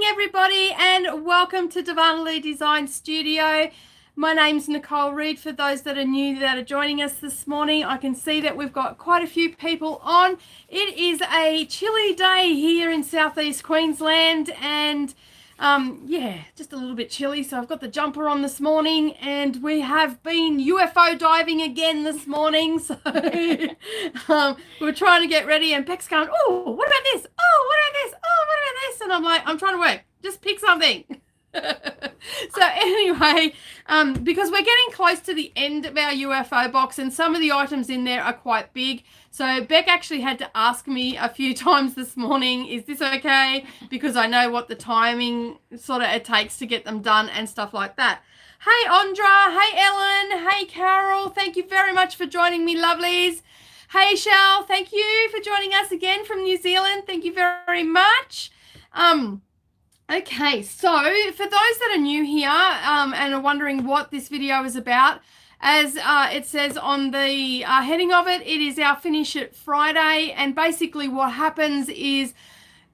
everybody, and welcome to Darvanalee Design Studio. My name's Nicole Reid. For those that are new that are joining us this morning, I can see that we've got quite a few people on. It is a chilly day here in southeast Queensland, and yeah, just a little bit chilly, so I've got the jumper on this morning, and we have been UFO diving again this morning. So we're trying to get ready, and Beck's going, oh, what about this? Oh, what about this? Oh, what about this? And I'm like, I'm trying to work. Just pick something. So anyway, because we're getting close to the end of our UFO box, and some of the items in there are quite big, so Beck actually had to ask me a few times this morning, is this okay? Because I know what the timing sort of it takes to get them done and stuff like that. Hey Andra, hey Ellen, hey Carol, thank you very much for joining me, lovelies. Hey Shell, thank you for joining us again from New Zealand. Thank you very much. Okay, so for those that are new here and are wondering what this video is about, as it says on the heading of it, it is our Finish It Friday, and basically what happens is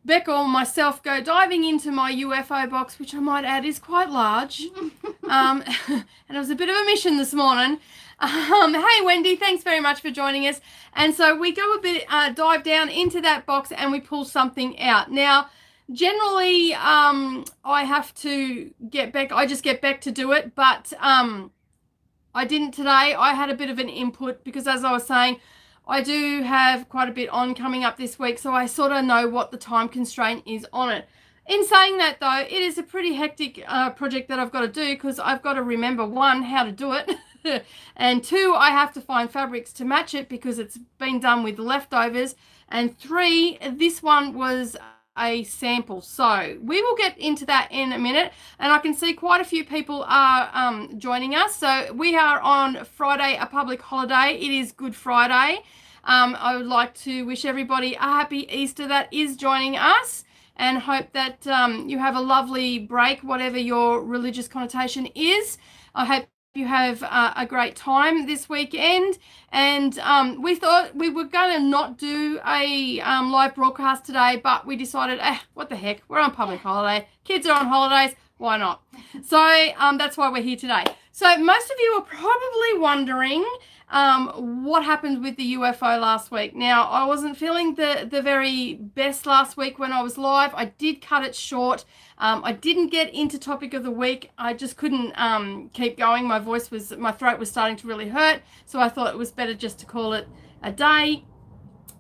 Beck or myself go diving into my UFO box, which I might add is quite large, and it was a bit of a mission this morning. Hey Wendy, thanks very much for joining us. And so we go a bit, dive down into that box and we pull something out. Now, generally, I have to get Beck, I just get Beck to do it, but I didn't today. I had a bit of an input because, as I was saying, I do have quite a bit on coming up this week, so I sort of know what the time constraint is on it. In saying that, though, it is a pretty hectic project that I've got to do, because I've got to remember, one, how to do it, and two, I have to find fabrics to match it because it's been done with leftovers, and three, this one was a sample. So we will get into that in a minute, and I can see quite a few people are joining us. So we are on Friday, a public holiday. It is Good Friday. I would like to wish everybody a happy Easter that is joining us, and hope that you have a lovely break, whatever your religious connotation is. I hope you have a great time this weekend, and we thought we were going to not do a live broadcast today, but we decided, what the heck, we're on public holiday, kids are on holidays, why not? So that's why we're here today. So most of you are probably wondering what happened with the UFO last week. Now, I wasn't feeling the very best last week when I was live. I did cut it short. I didn't get into topic of the week. I just couldn't keep going. My throat was starting to really hurt, so I thought it was better just to call it a day.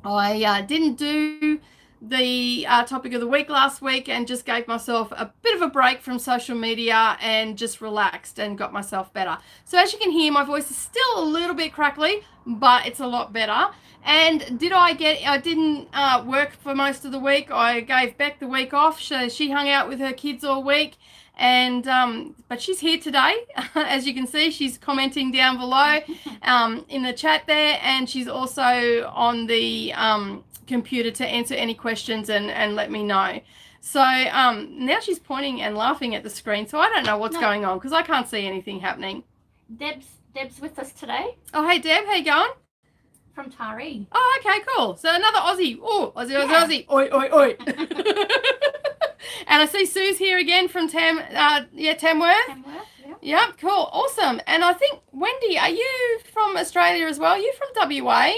I didn't do the topic of the week last week, and just gave myself a bit of a break from social media and just relaxed and got myself better. So as you can hear, my voice is still a little bit crackly, but it's a lot better. And I didn't work for most of the week. I gave Beck the week off, so she hung out with her kids all week. And but she's here today. As you can see, she's commenting down below in the chat there, and she's also on the computer to answer any questions and let me know. So now she's pointing and laughing at the screen, so I don't know what's going on because I can't see anything happening. Deb's with us today. Oh, hey Deb, how you going? From Taree. Oh, okay, cool. So another Aussie. Oh, Aussie. Oi, oi, oi. And I see Sue's here again from Tamworth. Tamworth, yeah. Yeah, cool, awesome. And I think, Wendy, are you from Australia as well? Are you from WA?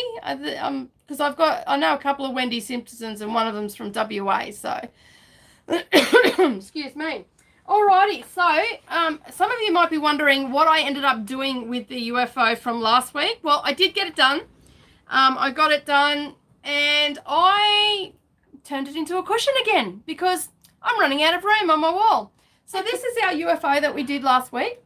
Because I know a couple of Wendy Simpsons, and one of them's from WA, so. Excuse me. Alrighty, so some of you might be wondering what I ended up doing with the UFO from last week. Well, I did get it done. I got it done, and I turned it into a cushion again because I'm running out of room on my wall. So this is our UFO that we did last week.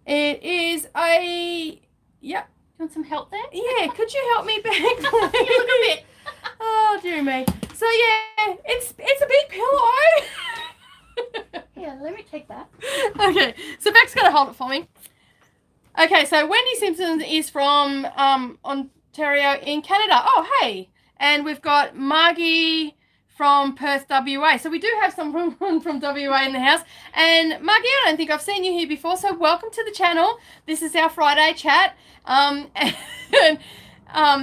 It is a, yep. You want some help there? Yeah, could you help me back? You look a bit. Oh, dear me. So yeah, it's a big pillow. Yeah, let me take that. Okay, so Beck's going to hold it for me. Okay, so Wendy Simpson is from Ontario in Canada. Oh, hey. And we've got Margie from Perth, WA. So we do have someone from WA in the house. And Margie, I don't think I've seen you here before, so welcome to the channel. This is our Friday chat.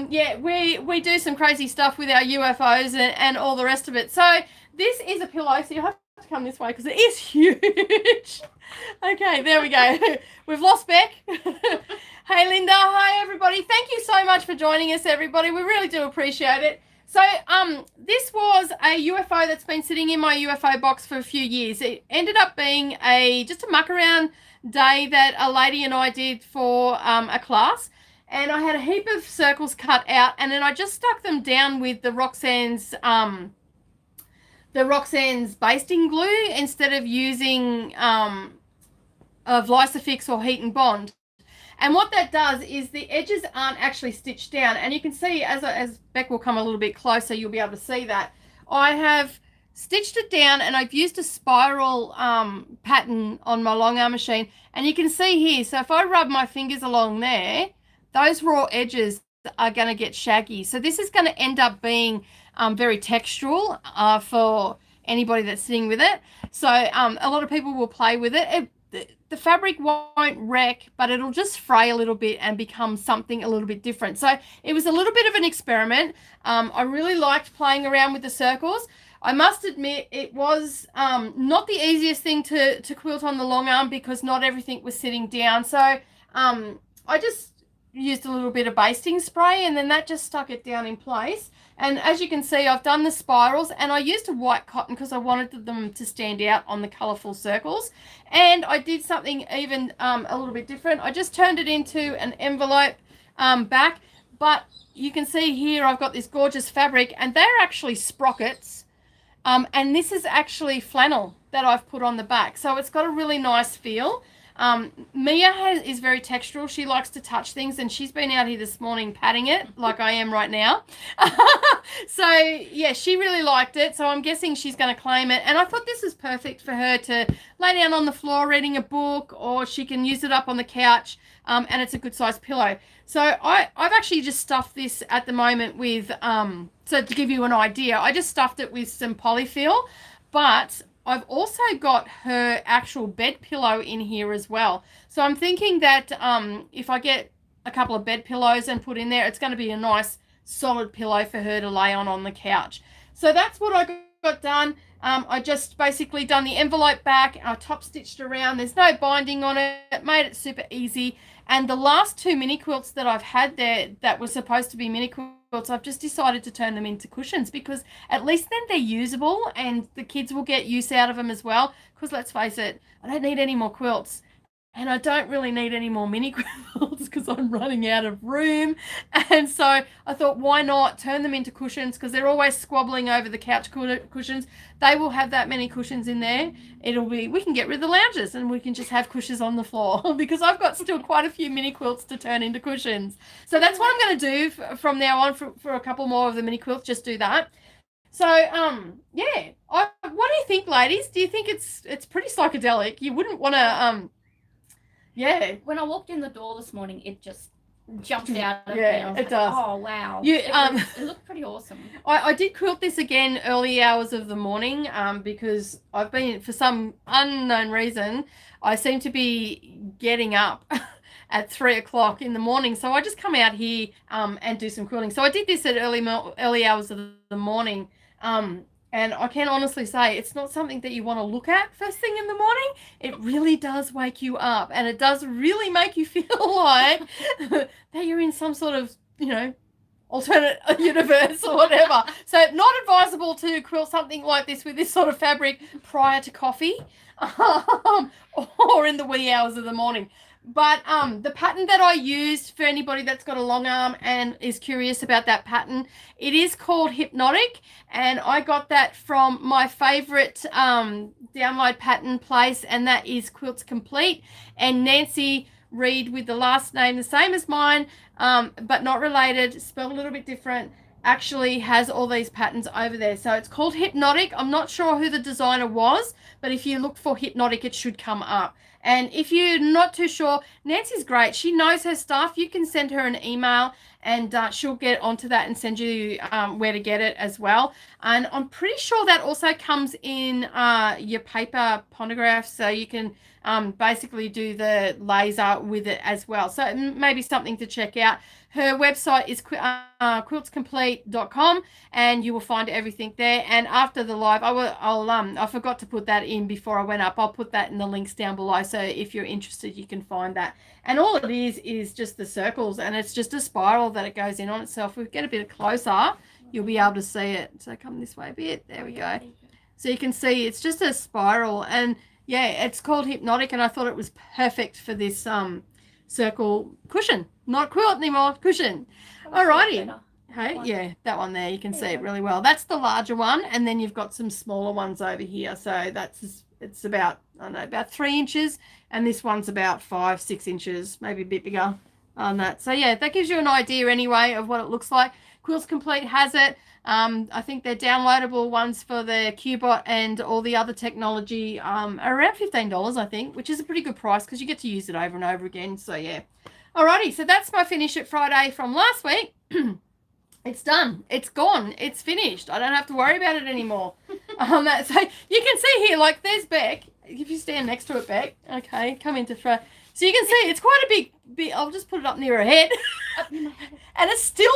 Yeah, we do some crazy stuff with our UFOs and all the rest of it. So this is a pillow, so you have come this way because it is huge. Okay, there we go. We've lost Beck. Hey, Linda. Hi, everybody. Thank you so much for joining us, everybody. We really do appreciate it. So, this was a UFO that's been sitting in my UFO box for a few years. It ended up being just a muck around day that a lady and I did for a class. And I had a heap of circles cut out, and then I just stuck them down with the Roxanne's basting glue instead of using a Vlisafix or Heat and Bond. And what that does is the edges aren't actually stitched down. And you can see as Beck will come a little bit closer, you'll be able to see that. I have stitched it down and I've used a spiral pattern on my long arm machine. And you can see here, so if I rub my fingers along there, those raw edges are going to get shaggy. So this is going to end up being very textural for anybody that's sitting with it. So a lot of people will play with it. The fabric won't wreck, but it'll just fray a little bit and become something a little bit different. So it was a little bit of an experiment. I really liked playing around with the circles. I must admit it was not the easiest thing to quilt on the long arm because not everything was sitting down. So I just used a little bit of basting spray and then that just stuck it down in place. And as you can see, I've done the spirals and I used a white cotton because I wanted them to stand out on the colourful circles. And I did something even a little bit different. I just turned it into an envelope back. But you can see here I've got this gorgeous fabric and they're actually sprockets. And this is actually flannel that I've put on the back. So it's got a really nice feel. Mia is very textural. She likes to touch things and she's been out here this morning patting it like I am right now. So yeah, she really liked it. So I'm guessing she's going to claim it. And I thought this is perfect for her to lay down on the floor reading a book, or she can use it up on the couch. And it's a good size pillow. So I've actually just stuffed this at the moment with, so to give you an idea, I just stuffed it with some polyfill, but I've also got her actual bed pillow in here as well. So I'm thinking that if I get a couple of bed pillows and put in there, it's going to be a nice solid pillow for her to lay on the couch. So that's what I got done. I just basically done the envelope back. I top stitched around. There's no binding on it. It made it super easy. And the last two mini quilts that I've had there that were supposed to be mini quilts, I've just decided to turn them into cushions because at least then they're usable and the kids will get use out of them as well. Because let's face it, I don't need any more quilts. And I don't really need any more mini quilts because I'm running out of room. And so I thought, why not turn them into cushions, because they're always squabbling over the couch cushions. They will have that many cushions in there. We can get rid of the lounges and we can just have cushions on the floor because I've got still quite a few mini quilts to turn into cushions. So that's what I'm going to do from now on for a couple more of the mini quilts, just do that. So, yeah. What do you think, ladies? Do you think it's pretty psychedelic? You wouldn't want to... Yeah. When I walked in the door this morning, it just jumped out of me. Yeah, it does. Oh, wow. It looked pretty awesome. I did quilt this again early hours of the morning because I've been, for some unknown reason, I seem to be getting up at 3 o'clock in the morning. So I just come out here and do some quilting. So I did this at early hours of the morning. And I can honestly say it's not something that you want to look at first thing in the morning. It really does wake you up and it does really make you feel like that you're in some sort of, alternate universe or whatever. So not advisable to quilt something like this with this sort of fabric prior to coffee or in the wee hours of the morning. But the pattern that I used for anybody that's got a long arm and is curious about that pattern, it is called Hypnotic, and I got that from my favorite download pattern place, and that is Quilts Complete. And Nancy Reed, with the last name the same as mine, but not related, spelled a little bit different, actually has all these patterns over there. So it's called Hypnotic. I'm not sure who the designer was, but if you look for Hypnotic, it should come up. And if you're not too sure, Nancy's great. She knows her stuff. You can send her an email and she'll get onto that and send you where to get it as well. And I'm pretty sure that also comes in your paper ponograph, so you can basically do the laser with it as well. So maybe something to check out. Her website is quiltscomplete.com, and you will find everything there. And after the live, I forgot to put that in before I went up. I'll put that in the links down below, so if you're interested, you can find that. And all it is just the circles, and it's just a spiral that it goes in on itself. If we get a bit closer, you'll be able to see it. So come this way a bit. There we go. So you can see it's just a spiral, and yeah, it's called Hypnotic, and I thought it was perfect for this circle cushion. Not quilt anymore, cushion. Alrighty. Hey, yeah, that one there, you can see it really well. That's the larger one, and then you've got some smaller ones over here. So it's about, I don't know, about 3 inches, and this one's about 5-6 inches, maybe a bit bigger on that. So yeah, that gives you an idea anyway of what it looks like. Quilts Complete has it. I think they're downloadable ones for the Qbot and all the other technology are around $15, I think, which is a pretty good price because you get to use it over and over again. So yeah. Alrighty, so that's my Finish It Friday from last week. It's done. It's gone. It's finished. I don't have to worry about it anymore. So you can see here, like there's Beck. If you stand next to it, Beck. Okay, come into front. So you can see it's quite a big, I'll just put it up near her head. And it's still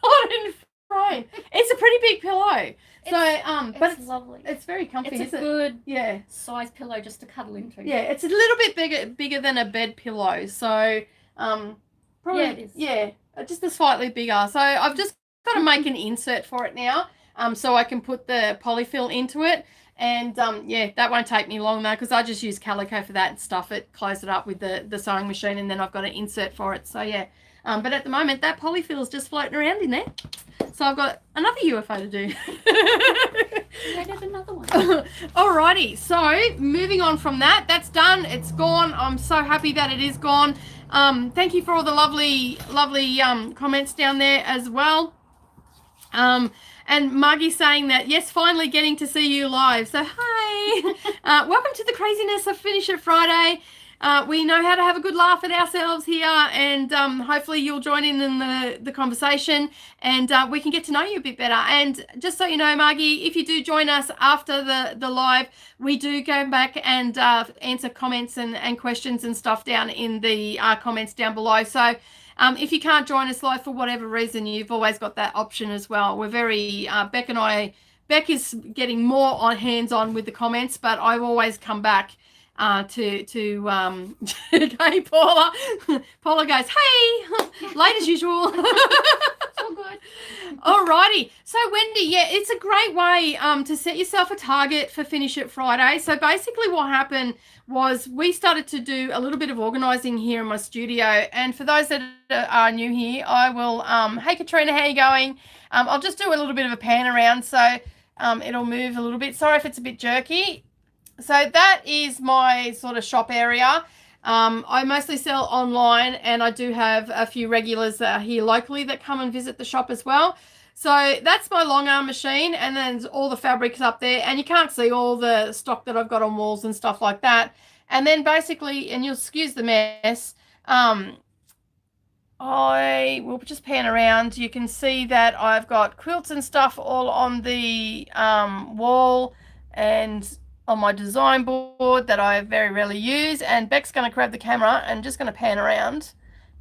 not in frame. It's a pretty big pillow. But it's lovely. It's very comfy. It's a good size pillow just to cuddle into. Yeah, it's a little bit bigger than a bed pillow. So probably it is. Yeah, just a slightly bigger. So I've just got to make an insert for it now, so I can put the polyfill into it. And yeah, that won't take me long though, because I just use calico for that and stuff it, close it up with the sewing machine, and then I've got an insert for it. So yeah, but at the moment that polyfill is just floating around in there. So I've got another UFO to do. I did another one. Alrighty, so moving on from that, that's done. It's gone. I'm so happy that it is gone. Thank you for all the lovely comments down there as well. And Margie saying that, yes, finally getting to see you live. So, hi. Welcome to the craziness of Finish It Friday. We know how to have a good laugh at ourselves here, and hopefully you'll join in the conversation, and we can get to know you a bit better. And just so you know, Margie, if you do join us after the live, we do go back and answer comments and questions and stuff down in the comments down below. So if you can't join us live for whatever reason, you've always got that option as well. We're very, Beck is getting more on hands-on with the comments, but I always come back hey, Paula. Paula goes, hey, late as usual. So good. Alrighty. So Wendy, yeah, it's a great way to set yourself a target for Finish It Friday. So basically what happened was we started to do a little bit of organizing here in my studio. And for those that are new here, I will, hey Katrina, how you going? I'll just do a little bit of a pan around so it'll move a little bit. Sorry if it's a bit jerky. So that is my sort of shop area. I mostly sell online, and I do have a few regulars that are here locally that come and visit the shop as well. So that's my long arm machine, and then all the fabrics up there, and you can't see all the stock that I've got on walls and stuff like that. And then basically, and you'll excuse the mess, I will just pan around. You can see that I've got quilts and stuff all on the wall and on my design board that I very rarely use. And Beck's going to grab the camera and just going to pan around.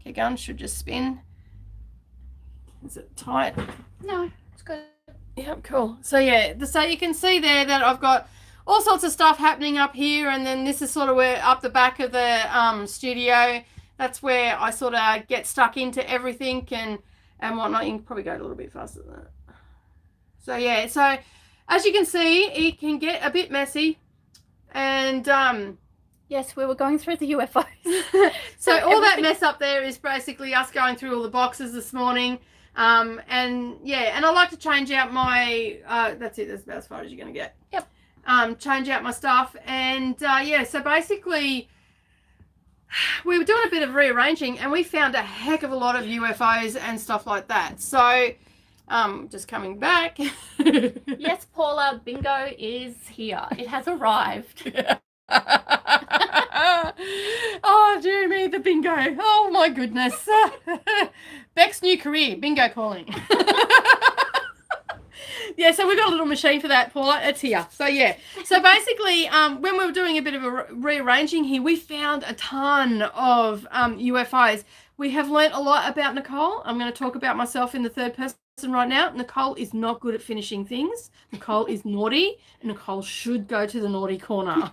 Keep going, should just spin. Is it tight? No, it's good. Yep, cool. So yeah, so you can see there that I've got all sorts of stuff happening up here, and then this is sort of where up the back of the studio, that's where I sort of get stuck into everything and whatnot. You can probably go a little bit faster than that. So yeah, so as you can see, it can get a bit messy, and yes, we were going through the UFOs. so all that mess up there is basically us going through all the boxes this morning, and yeah, and I like to change out my that's it, that's about as far as you're gonna get. Yep. Change out my stuff, and yeah, so basically we were doing a bit of rearranging, and we found a heck of a lot of UFOs and stuff like that. So just coming back. Yes, Paula, bingo is here. It has arrived. Oh, dear me, the bingo. Oh, my goodness. Beck's new career, bingo calling. Yeah, so we've got a little machine for that, Paula. It's here. So, yeah. So, basically, when we were doing a bit of a rearranging here, we found a ton of UFOs. We have learnt a lot about Nicole. I'm going to talk about myself in the third person right now. Nicole is not good at finishing things. Nicole is naughty, and Nicole should go to the naughty corner.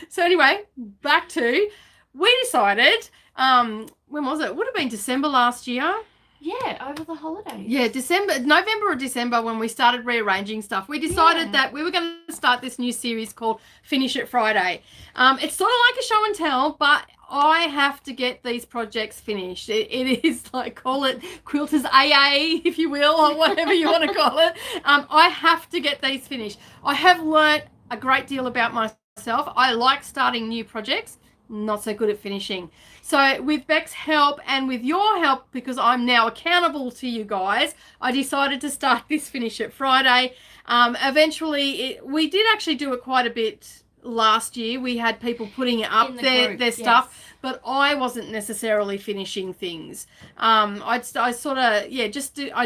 So, anyway, back to, we decided, when was it? It would have been December last year. Yeah, over the holidays. Yeah, November or December when we started rearranging stuff. We decided that we were going to start this new series called Finish It Friday. It's sort of like a show and tell, but I have to get these projects finished. It is like, call it Quilters AA, if you will, or whatever you want to call it. I have to get these finished. I have learnt a great deal about myself. I like starting new projects, not so good at finishing. So with Beck's help and with your help, because I'm now accountable to you guys, I decided to start this Finish It Friday. Eventually, we did actually do it quite a bit last year. We had people putting up their stuff, but I wasn't necessarily finishing things. I'd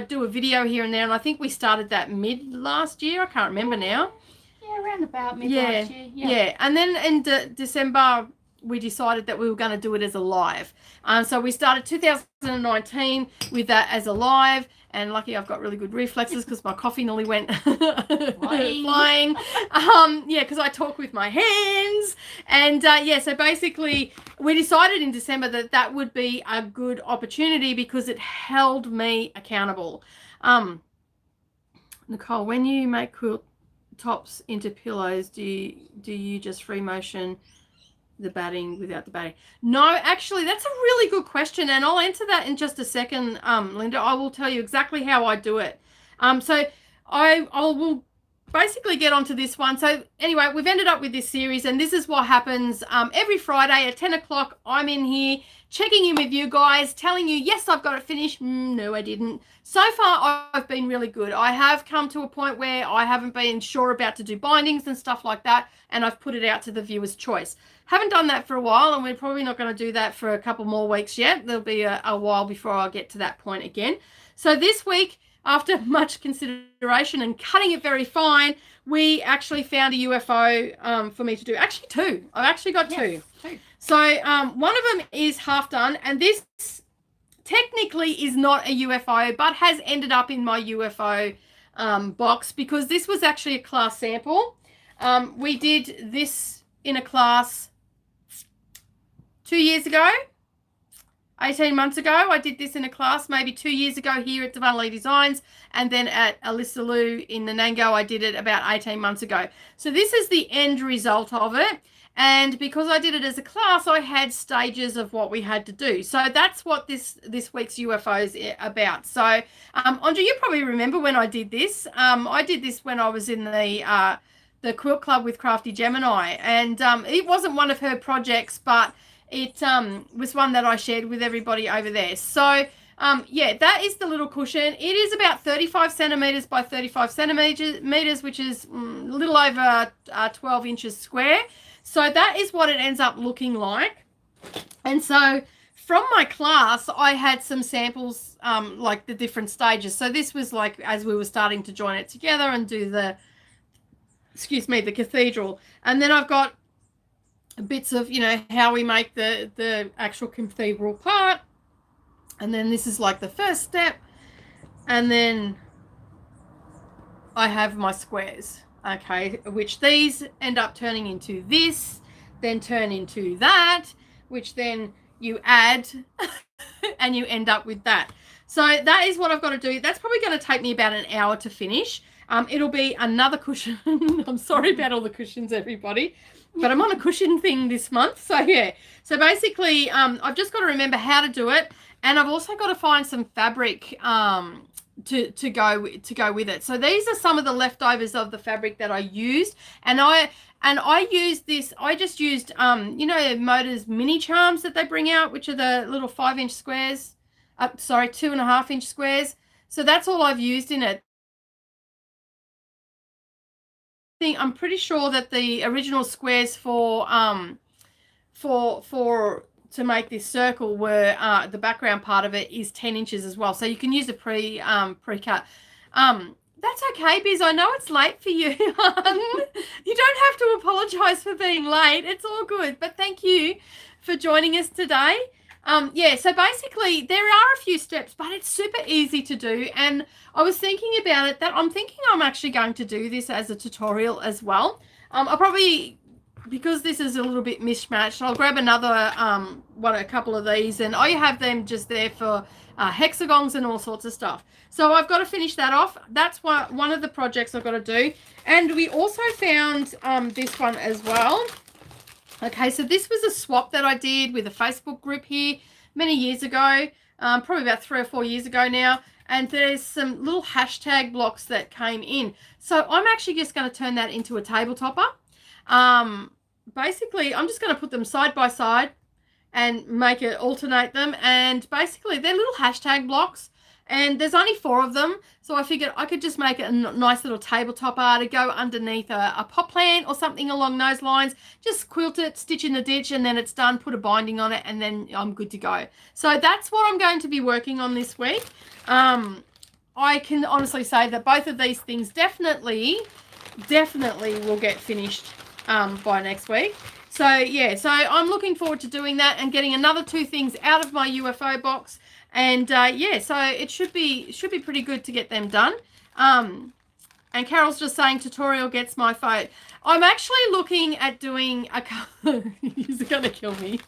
do a video here and there, and I think we started that mid last year. I can't remember now. Yeah, around about mid last year. Yeah, and then in December, we decided that we were going to do it as a live. So we started 2019 with that as a live, and lucky I've got really good reflexes because my coffee nearly went flying. Yeah, because I talk with my hands. And so basically we decided in December that that would be a good opportunity because it held me accountable. Nicole, when you make quilt tops into pillows, do you just free motion the batting without the batting? No, actually, that's a really good question, and I'll answer that in just a second, Linda. I will tell you exactly how I do it. So I will basically get onto this one. So anyway, we've ended up with this series, and this is what happens every Friday at 10 o'clock. I'm in here checking in with you guys, telling you, yes, I've got it finished. No, I didn't. So far, I've been really good. I have come to a point where I haven't been sure about to do bindings and stuff like that, and I've put it out to the viewer's choice. Haven't done that for a while, and we're probably not going to do that for a couple more weeks yet. There'll be a while before I get to that point again. So this week, after much consideration and cutting it very fine, we actually found a UFO for me to do. Actually, two. I've actually got two. So one of them is half done, and this technically is not a UFO, but has ended up in my UFO box because this was actually a class sample. We did this in a class 2 years ago, 18 months ago. I did this in a class maybe 2 years ago here at Darvanalee Designs, and then at Alyssa Lou in Nanango, I did it about 18 months ago. So this is the end result of it. And because I did it as a class, I had stages of what we had to do. So that's what this week's UFO is about. So, Andrea, you probably remember when I did this. I did this when I was in the quilt club with Crafty Gemini. And it wasn't one of her projects, but it was one that I shared with everybody over there. So, yeah, that is the little cushion. It is about 35 centimeters by 35 centimeters, which is a little over 12 inches square. So that is what it ends up looking like. And so from my class, I had some samples, like the different stages. So this was like as we were starting to join it together and do the cathedral. And then I've got bits of, how we make the actual cathedral part. And then this is like the first step. And then I have my squares. Okay, which these end up turning into this, then turn into that, which then you add and you end up with that. So that is what I've got to do. That's probably going to take me about an hour to finish. It'll be another cushion. I'm sorry about all the cushions, everybody, but I'm on a cushion thing this month. So yeah, so basically I've just got to remember how to do it, and I've also got to find some fabric to go with it. So these are some of the leftovers of the fabric that I used, and I used this. I just used Moda's mini charms that they bring out, which are the little 5-inch squares. 2.5-inch squares. So that's all I've used in it. I'm pretty sure that the original squares for to make this circle were the background part of it is 10 inches as well. So you can use a pre-cut. That's okay, Biz. I know it's late for you. You don't have to apologize for being late. It's all good. But thank you for joining us today. Yeah, so basically there are a few steps, but it's super easy to do. And I was thinking about it that I'm thinking I'm actually going to do this as a tutorial as well. I'll probably, because this is a little bit mismatched, I'll grab another a couple of these, and I have them just there for hexagons and all sorts of stuff. So I've got to finish that off. That's one of the projects I've got to do. And we also found this one as well. Okay, so this was a swap that I did with a Facebook group here many years ago, probably about 3 or 4 years ago now. And there's some little hashtag blocks that came in. So I'm actually just going to turn that into a table topper. Basically, I'm just going to put them side by side and make it alternate them. And basically, they're little hashtag blocks. And there's only 4 of them. So I figured I could just make it a nice little table topper to go underneath a pot plant or something along those lines. Just quilt it, stitch in the ditch, and then it's done. Put a binding on it, and then I'm good to go. So that's what I'm going to be working on this week. I can honestly say that both of these things definitely will get finished by next week. So yeah, so I'm looking forward to doing that and getting another 2 things out of my UFO box. And yeah, so it should be pretty good to get them done. And Carol's just saying tutorial gets my vote. I'm actually looking at doing he's gonna kill me.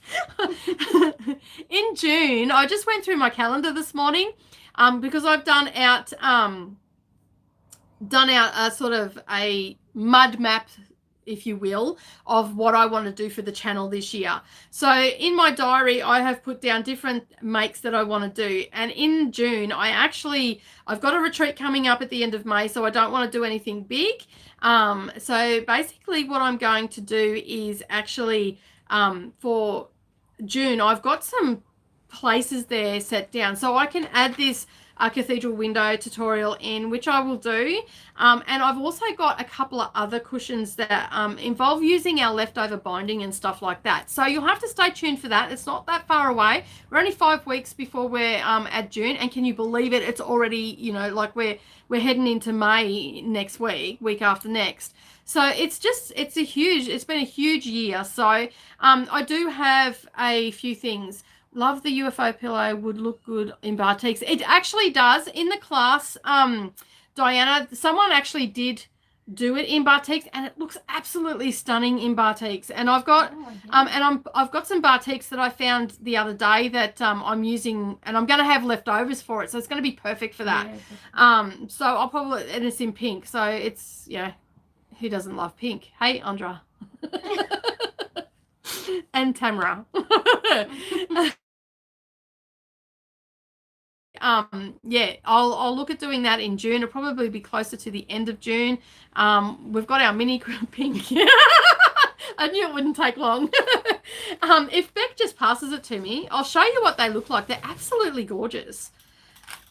In June, I just went through my calendar this morning, because I've done out a sort of a mud map, if you will, of what I want to do for the channel this year. So in my diary, I have put down different makes that I want to do. And in June, I've got a retreat coming up at the end of May, so I don't want to do anything big. So basically what I'm going to do is actually, for June, I've got some places there set down. So I can add this cathedral window tutorial in, which I will do. And I've also got a couple of other cushions that involve using our leftover binding and stuff like that. So you'll have to stay tuned for that. It's not that far away. We're only 5 weeks before we're at June, and can you believe it? It's already, like we're heading into May next week after next. So it's been a huge year. So I do have a few things. Love the UFO pillow, would look good in batiks. It actually does. In the class, Diana, someone actually did do it in batiks, and it looks absolutely stunning in batiks. And I've got I've got some batiks that I found the other day that I'm using, and I'm going to have leftovers for it, so it's going to be perfect for that. Yeah, so I'll probably, and it's in pink, so it's, who doesn't love pink? Hey, Andra. And Tamara. Yeah, I'll look at doing that in June. It'll probably be closer to the end of June. We've got our mini pink. I knew it wouldn't take long. If Beck just passes it to me, I'll show you what they look like. They're absolutely gorgeous.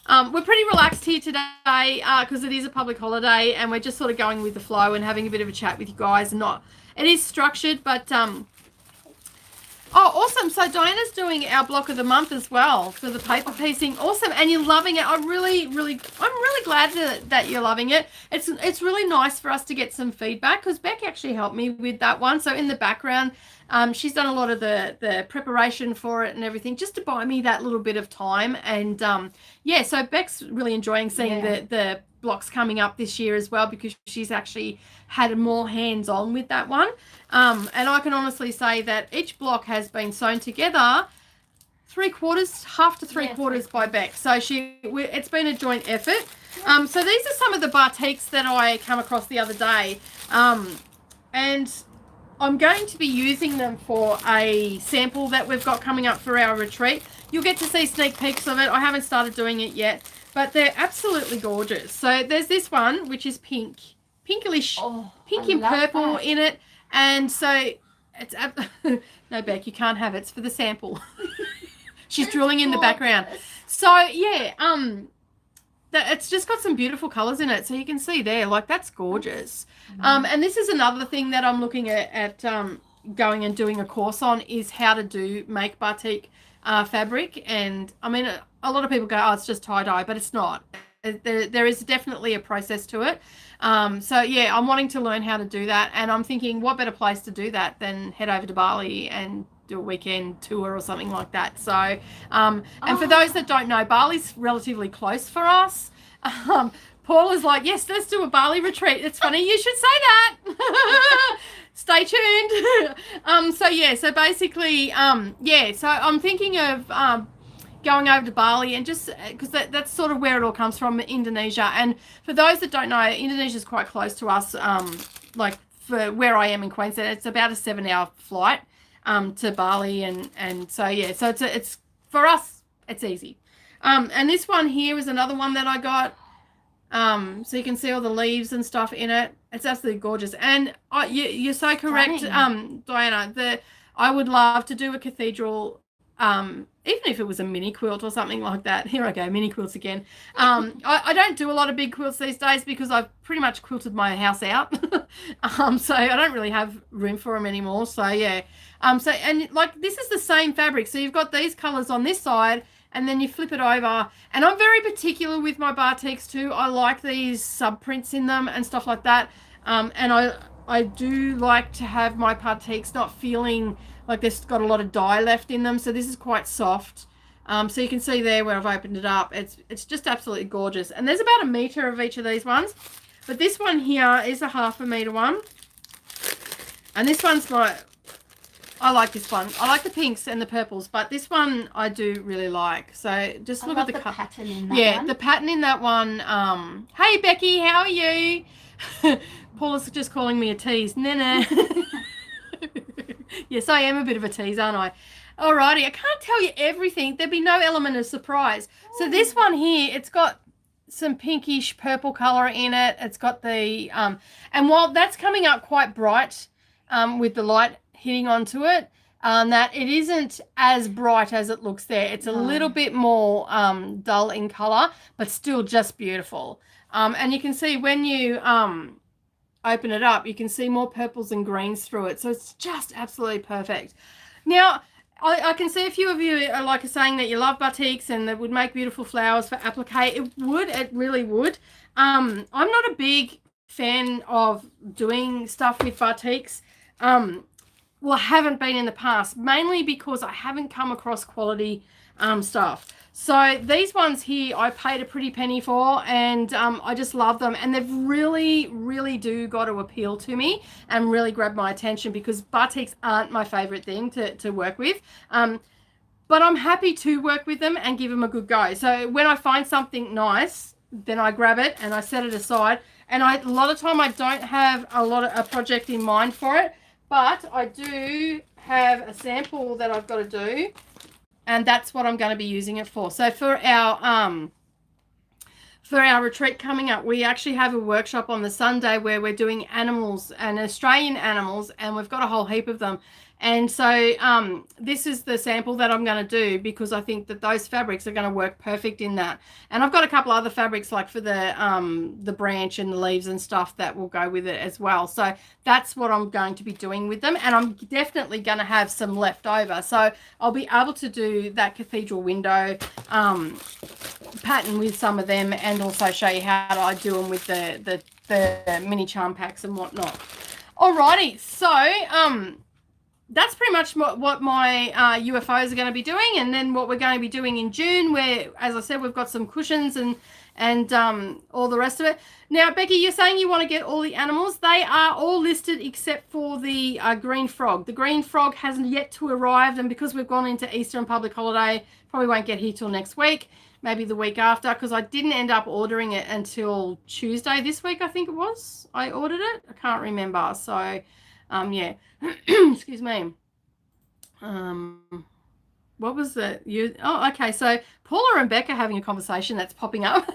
We're pretty relaxed here today because it is a public holiday, and we're just sort of going with the flow and having a bit of a chat with you guys. It is structured, but oh, awesome. So Diana's doing our block of the month as well for the paper piecing. Awesome. And you're loving it. I'm really glad that you're loving it. It's really nice for us to get some feedback, because Beck actually helped me with that one. So in the background, she's done a lot of the preparation for it and everything, just to buy me that little bit of time. And yeah, so Beck's really enjoying seeing the blocks coming up this year as well, because she's actually had more hands-on with that one. And I can honestly say that each block has been sewn together half to three quarters by Beck. So it's been a joint effort. So these are some of the batiks that I come across the other day. And I'm going to be using them for a sample that we've got coming up for our retreat. You'll get to see sneak peeks of it. I haven't started doing it yet, but they're absolutely gorgeous. So there's this one, which is pinkish, pink and purple in it. And so it's, no, Beck, you can't have it. It's for the sample. She's drooling in the background. So yeah, it's just got some beautiful colors in it. So you can see there, like that's gorgeous. And this is another thing that I'm looking at going and doing a course on is how to make batik fabric. And I mean, a lot of people go, oh, it's just tie-dye, but it's not. There is definitely a process to it. So yeah, I'm wanting to learn how to do that. And I'm thinking what better place to do that than head over to Bali and do a weekend tour or something like that. So, and for those that don't know, Bali's relatively close for us. Paul is like, yes, let's do a Bali retreat. It's funny you should say that. Stay tuned. So yeah, so basically, yeah, so I'm thinking of going over to Bali and just because that's sort of where it all comes from, Indonesia. And for those that don't know, Indonesia is quite close to us. Like for where I am in Queensland, it's about a 7-hour flight to Bali, and so yeah, so it's for us, it's easy. And this one here is another one that I got. So you can see all the leaves and stuff in it. It's absolutely gorgeous. And you're so correct, Diana. I would love to do a cathedral, even if it was a mini quilt or something like that. Here I go, mini quilts again. I don't do a lot of big quilts these days because I've pretty much quilted my house out. So I don't really have room for them anymore. So yeah. So, and like this is the same fabric. So you've got these colors on this side, and then you flip it over. And I'm very particular with my batiks too. I like these sub prints in them and stuff like that. And I do like to have my batiks not feeling like they've got a lot of dye left in them. So this is quite soft. So you can see there where I've opened it up. It's just absolutely gorgeous. And there's about 1 meter of each of these ones. But this one here is a 1/2 meter one. And this one's I like this one. I like the pinks and the purples, but this one I do really like. So just look at the pattern in that one. Yeah, the pattern in that one. Hey Becky, how are you? Paula's just calling me a tease. Nana. Yes, I am a bit of a tease, aren't I? Alrighty, I can't tell you everything. There'd be no element of surprise. So this one here, it's got some pinkish purple color in it. It's got the and while that's coming up quite bright with the light hitting onto it, that it isn't as bright as it looks there. It's a little bit more dull in color, but still just beautiful. And you can see when you open it up, you can see more purples and greens through it. So it's just absolutely perfect. Now, I can see a few of you are like saying that you love batiks and that would make beautiful flowers for applique. It would, it really would. I'm not a big fan of doing stuff with batiks. Well, I haven't been in the past, mainly because I haven't come across quality stuff. So these ones here, I paid a pretty penny for, and I just love them. And they've really, really do got to appeal to me and really grab my attention because batiks aren't my favorite thing to work with. But I'm happy to work with them and give them a good go. So when I find something nice, then I grab it and I set it aside. And a lot of time I don't have a project in mind for it. But I do have a sample that I've got to do, and that's what I'm going to be using it for. So for our retreat coming up, we actually have a workshop on the Sunday where we're doing animals and Australian animals, and we've got a whole heap of them. And so this is the sample that I'm going to do because I think that those fabrics are going to work perfect in that. And I've got a couple other fabrics like for the branch and the leaves and stuff that will go with it as well. So that's what I'm going to be doing with them. And I'm definitely going to have some left over. So I'll be able to do that cathedral window pattern with some of them and also show you how I do them with the mini charm packs and whatnot. Alrighty, so that's pretty much what my UFOs are going to be doing, and then what we're going to be doing in June, where, as I said, we've got some cushions and all the rest of it. Now, Becky, you're saying you want to get all the animals. They are all listed except for the green frog. The green frog hasn't yet to arrive, and because we've gone into Easter and public holiday, probably won't get here till next week, maybe the week after, because I didn't end up ordering it until Tuesday this week, I think it was. I ordered it. I can't remember. So, yeah. Excuse me. What was it? Oh, okay. So Paula and Becca having a conversation that's popping up.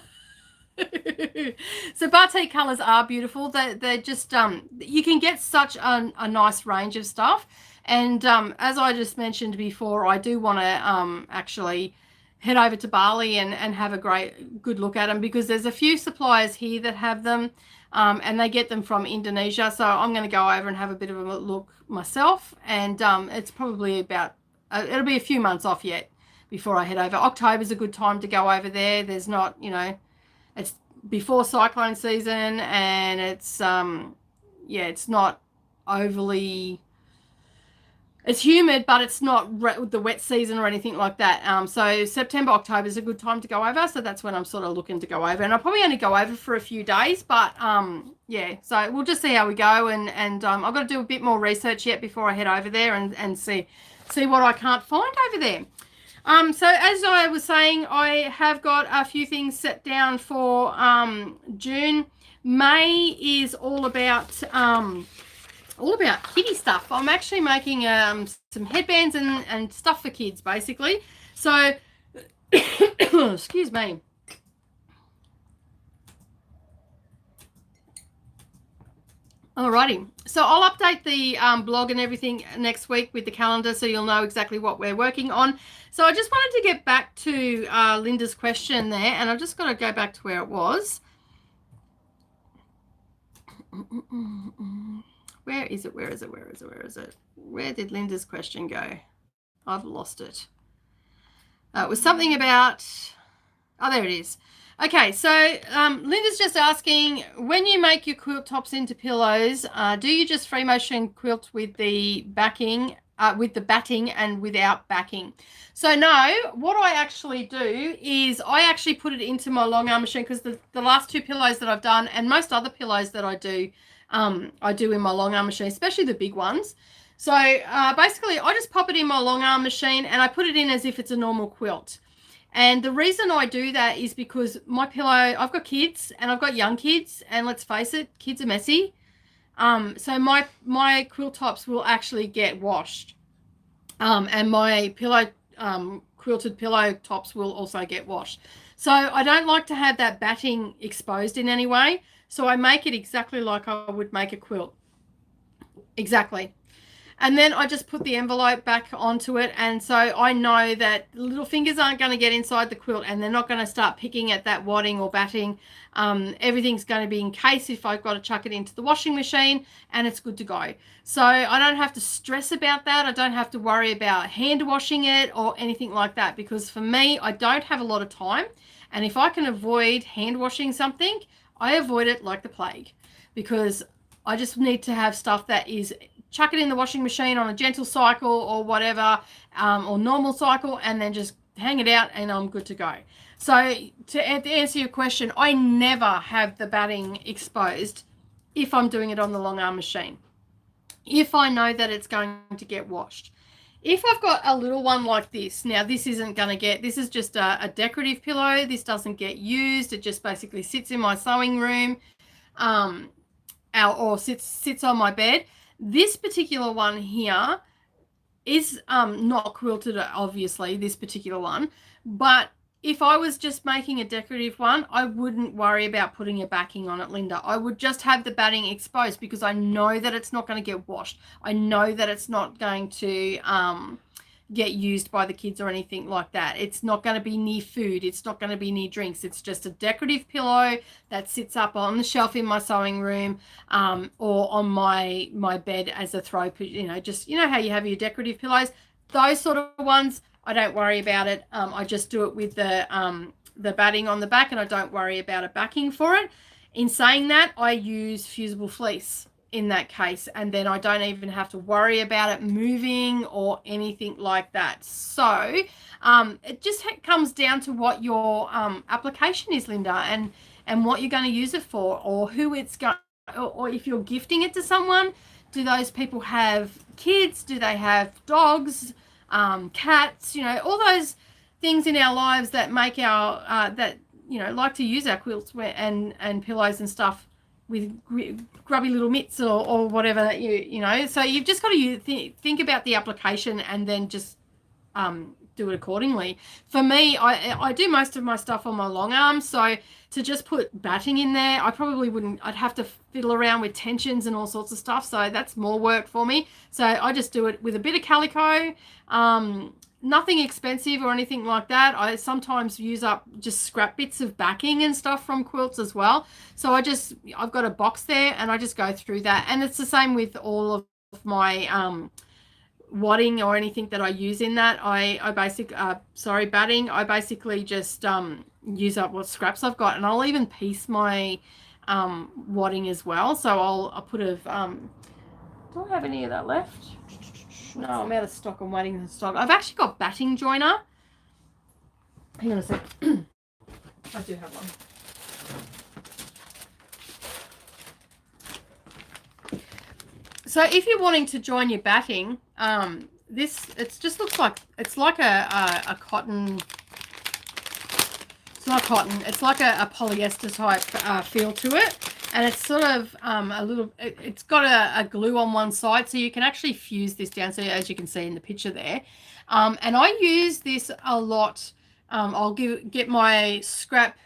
So batik colors are beautiful. They're just you can get such a nice range of stuff. And as I just mentioned before, I do want to actually head over to Bali and have a good look at them, because there's a few suppliers here that have them, and they get them from Indonesia. So I'm going to go over and have a bit of a look myself, and it's probably about it'll be a few months off yet before I head over. October's a good time to go over there. There's not, it's before cyclone season, and it's it's not overly, it's humid, but it's not the wet season or anything like that. So September, October is a good time to go over. So that's when I'm sort of looking to go over, and I'll probably only go over for a few days, but so we'll just see how we go. And I've got to do a bit more research yet before I head over there and see what I can't find over there. So as I was saying, I have got a few things set down for June. May is all about kiddie stuff. I'm actually making some headbands and stuff for kids, basically. So, excuse me. Alrighty, so I'll update the blog and everything next week with the calendar, so you'll know exactly what we're working on. So I just wanted to get back to Linda's question there, and I've just got to go back to where it was. Where is it? Where is it? Where is it? Where is it? Where did Linda's question go? I've lost it. It was something about, oh, there it is. Okay, so Linda's just asking, when you make your quilt tops into pillows, do you just free motion quilt with the backing, with the batting and without backing? So no, what I actually do is I actually put it into my long arm machine, because the last two pillows that I've done, and most other pillows that I do in my long arm machine, especially the big ones. So basically I just pop it in my long arm machine and I put it in as if it's a normal quilt. And the reason I do that is because my pillow, I've got kids and I've got young kids, and let's face it, kids are messy. So my quilt tops will actually get washed. And my quilted pillow tops will also get washed. So I don't like to have that batting exposed in any way. So I make it exactly like I would make a quilt. Exactly. And then I just put the envelope back onto it, and so I know that little fingers aren't going to get inside the quilt, and they're not going to start picking at that wadding or batting. Everything's going to be encased if I've got to chuck it into the washing machine, and it's good to go. So I don't have to stress about that. I don't have to worry about hand washing it or anything like that, because for me, I don't have a lot of time, and if I can avoid hand washing something, I avoid it like the plague, because I just need to have stuff that is, chuck it in the washing machine on a gentle cycle or whatever, or normal cycle, and then just hang it out and I'm good to go. So to answer your question, I never have the batting exposed if I'm doing it on the long arm machine, if I know that it's going to get washed. If I've got a little one like this, now this isn't going to get, this is just a decorative pillow. This doesn't get used. It just basically sits in my sewing room, or sits on my bed. This particular one here is not quilted, obviously, this particular one, but if I was just making a decorative one, I wouldn't worry about putting a backing on it, Linda. I would just have the batting exposed, because I know that it's not going to get washed. I know that it's not going to get used by the kids or anything like that. It's not going to be near food. It's not going to be near drinks. It's just a decorative pillow that sits up on the shelf in my sewing room, or on my bed as a throw, just, how you have your decorative pillows, those sort of ones. I don't worry about it. I just do it with the batting on the back, and I don't worry about a backing for it. In saying that, I use fusible fleece in that case, and then I don't even have to worry about it moving or anything like that. So it just comes down to what your application is, Linda, and what you're going to use it for, or who it's going, or if you're gifting it to someone. Do those people have kids? Do they have dogs, cats? All those things in our lives that make our like to use our quilts and pillows and stuff with grubby little mitts or whatever that so you've just got to think about the application and then just do it accordingly. For me, I do most of my stuff on my long arm, so to just put batting in there, I probably wouldn't. I'd have to fiddle around with tensions and all sorts of stuff, so that's more work for me. So I just do it with a bit of calico, nothing expensive or anything like that. I sometimes use up just scrap bits of backing and stuff from quilts as well. So I've got a box there and I just go through that. And it's the same with all of my wadding or anything that I use in that. Batting. I basically just use up what scraps I've got, and I'll even piece my wadding as well. So I'll put do I have any of that left? No, I'm out of stock. I'm waiting for stock. I've actually got batting joiner. Hang on a sec. I do have one. So if you're wanting to join your batting, it just looks like it's like a cotton. It's not cotton. It's like a polyester type feel to it, and it's sort of it's got a glue on one side, so you can actually fuse this down. So as you can see in the picture there, and I use this a lot. I'll get my scrap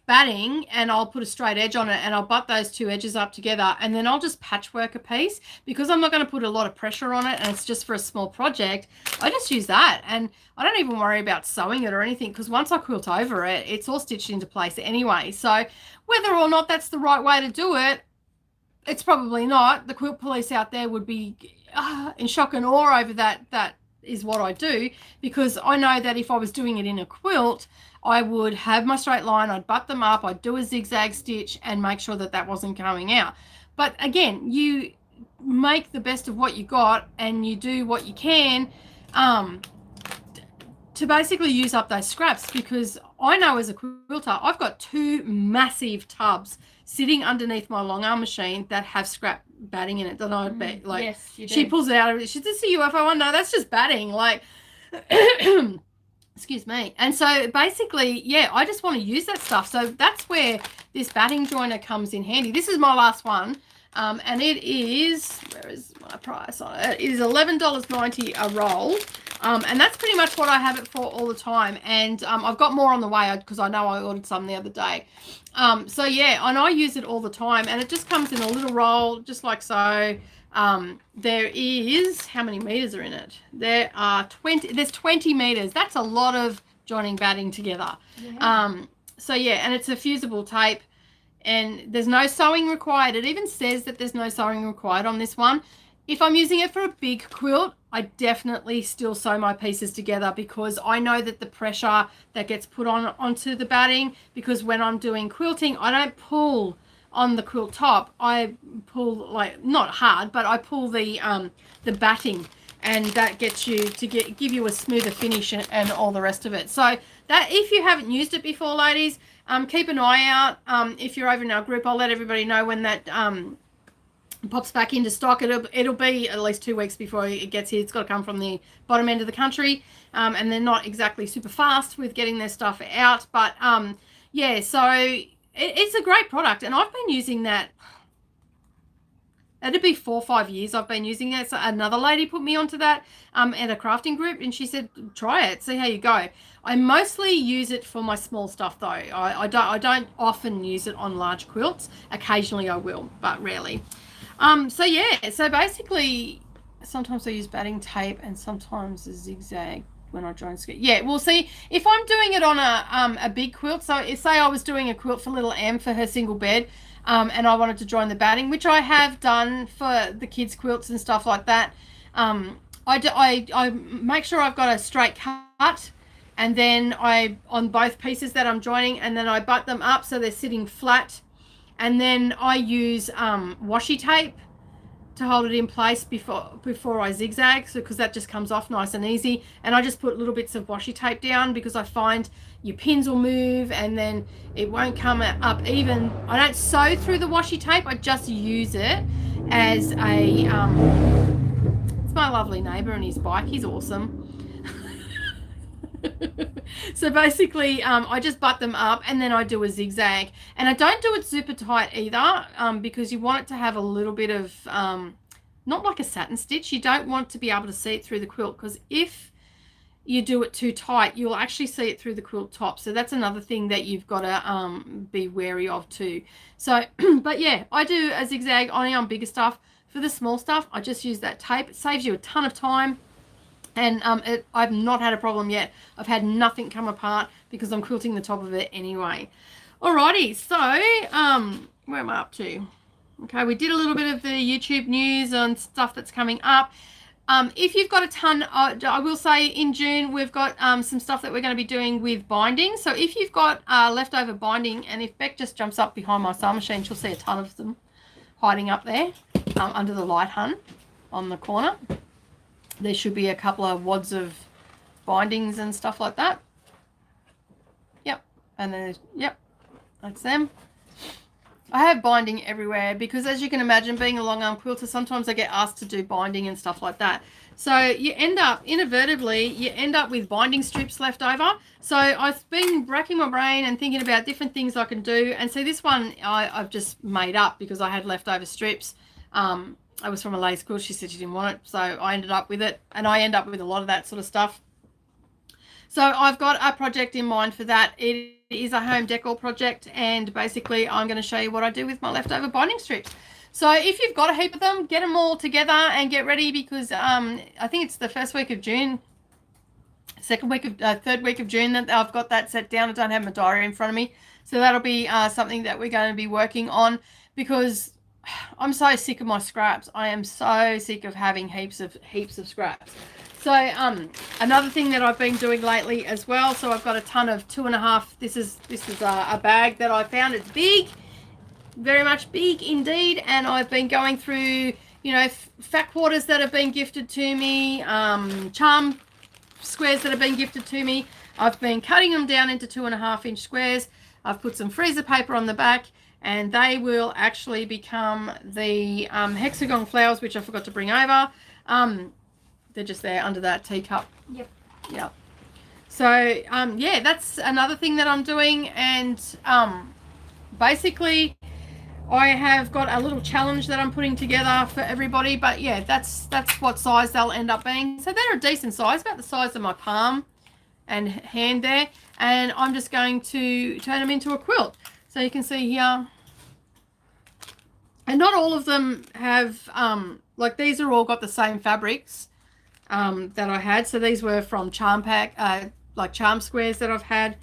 batting and I'll put a straight edge on it and I'll butt those two edges up together, and then I'll just patchwork a piece because I'm not going to put a lot of pressure on it and it's just for a small project. I just use that and I don't even worry about sewing it or anything because once I quilt over it, it's all stitched into place anyway. So whether or not that's the right way to do it, it's probably not. The quilt police out there would be in shock and awe over that is what I do, because I know that if I was doing it in a quilt, I would have my straight line, I'd butt them up, I'd do a zigzag stitch and make sure that that wasn't coming out. But again, you make the best of what you got and you do what you can to basically use up those scraps, because I know as a quilter, I've got 2 massive tubs sitting underneath my long arm machine that have scrap batting in it that I bet like yes, you do. She pulls it out of it. She's just a UFO one. No, that's just batting. Like excuse me. And so basically, yeah, I just want to use that stuff. So that's where this batting joiner comes in handy. This is my last one. And it is, where is my price on it? It is $11.90 a roll. And that's pretty much what I have it for all the time. And I've got more on the way because I know I ordered some the other day. So yeah, and I use it all the time. And it just comes in a little roll, just like so. There is, how many meters are in it? There are 20, there's 20 meters. That's a lot of joining batting together. Yeah. So yeah, and it's a fusible tape. And there's no sewing required. It even says that there's no sewing required on this one. If I'm using it for a big quilt, I definitely still sew my pieces together because I know that the pressure that gets put onto the batting, because when I'm doing quilting, I don't pull on the quilt top. I pull, like, not hard, but I pull the batting, and that gets you to give you a smoother finish and all the rest of it. So that, if you haven't used it before, ladies, keep an eye out. If you're over in our group, I'll let everybody know when that pops back into stock. It'll be at least 2 weeks before it gets here. It's got to come from the bottom end of the country, and they're not exactly super fast with getting their stuff out. But yeah, so it's a great product, and I've been using that. It'd be 4 or 5 years I've been using it. So another lady put me onto that at a crafting group, and she said, try it, see how you go. I mostly use it for my small stuff though. I don't often use it on large quilts. Occasionally I will, but rarely. So yeah, so basically sometimes I use batting tape and sometimes a zigzag when I join skirt. Yeah, well, see, if I'm doing it on a big quilt, so say I was doing a quilt for little Em for her single bed, and I wanted to join the batting, which I have done for the kids' quilts and stuff like that. I make sure I've got a straight cut, and then on both pieces that I'm joining, and then I butt them up so they're sitting flat, and then I use washi tape to hold it in place before I zigzag, so because that just comes off nice and easy. And I just put little bits of washi tape down because I find your pins will move and then it won't come up even. I don't sew through the washi tape, I just use it as a it's my lovely neighbor and his bike, he's awesome. So basically I just butt them up and then I do a zigzag, and I don't do it super tight either, because you want it to have a little bit of not like a satin stitch. You don't want to be able to see it through the quilt, because if you do it too tight, you'll actually see it through the quilt top. So that's another thing that you've got to be wary of too. So but yeah, I do a zigzag only on bigger stuff. For the small stuff, I just use that tape. It saves you a ton of time. And I've not had a problem yet. I've had nothing come apart because I'm quilting the top of it anyway. Alrighty, so where am I up to? Okay, we did a little bit of the YouTube news on stuff that's coming up. If you've got a ton, I will say in June we've got some stuff that we're going to be doing with binding. So if you've got leftover binding, and if Beck just jumps up behind my sewing machine, she'll see a ton of them hiding up there under the light hun on the corner. There should be a couple of wads of bindings and stuff like that. Yep, and there's, yep, that's them. I have binding everywhere because, as you can imagine, being a long arm quilter, sometimes I get asked to do binding and stuff like that. So you end up, inadvertently, you end up with binding strips left over. So I've been racking my brain and thinking about different things I can do. And see, this one I've just made up because I had leftover strips. I was from a lace quilt. She said she didn't want it, so I ended up with it, and I end up with a lot of that sort of stuff. So I've got a project in mind for that. It is a home decor project, and basically I'm going to show you what I do with my leftover binding strips. So if you've got a heap of them, get them all together and get ready, because I think it's the first week of June, third week of June that I've got that set down. I don't have my diary in front of me, so that'll be something that we're going to be working on, because I'm so sick of my scraps. I am so sick of having heaps of scraps. So another thing that I've been doing lately as well, so I've got a ton of 2.5. This is a bag that I found. It's big, very much big indeed, and I've been going through, you know, fat quarters that have been gifted to me, charm squares that have been gifted to me. I've been cutting them down into 2.5-inch squares. I've put some freezer paper on the back, and they will actually become the hexagon flowers, which I forgot to bring over. They're just there under that teacup. Yep. Yep. So, yeah, that's another thing that I'm doing. And basically, I have got a little challenge that I'm putting together for everybody. But, yeah, that's what size they'll end up being. So they're a decent size, about the size of my palm and hand there. And I'm just going to turn them into a quilt. So you can see here. And not all of them have, like these are all got the same fabrics that I had. So these were from charm pack, like charm squares that I've had.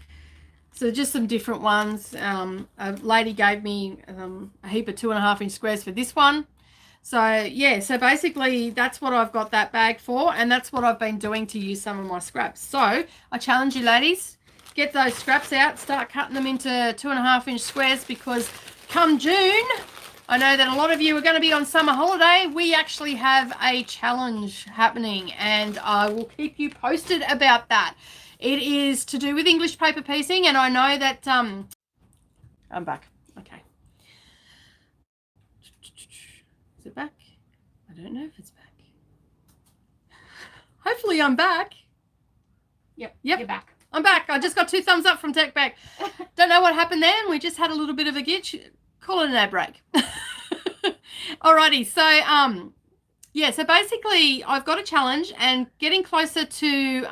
So just some different ones. A lady gave me a heap of 2.5-inch squares for this one. So yeah, so basically that's what I've got that bag for, and that's what I've been doing to use some of my scraps. So I challenge you ladies, get those scraps out, start cutting them into 2.5-inch squares, because come June, I know that a lot of you are going to be on summer holiday. We actually have a challenge happening, and I will keep you posted about that. It is to do with English paper piecing, and I know that I'm back. Okay. Is it back? I don't know if it's back. Hopefully I'm back. Yep. You're back. I'm back. I just got 2 thumbs up from Tech Back. Don't know what happened there. We just had a little bit of a glitch. Call it an ad break. Alrighty, so yeah, so basically I've got a challenge, and getting closer to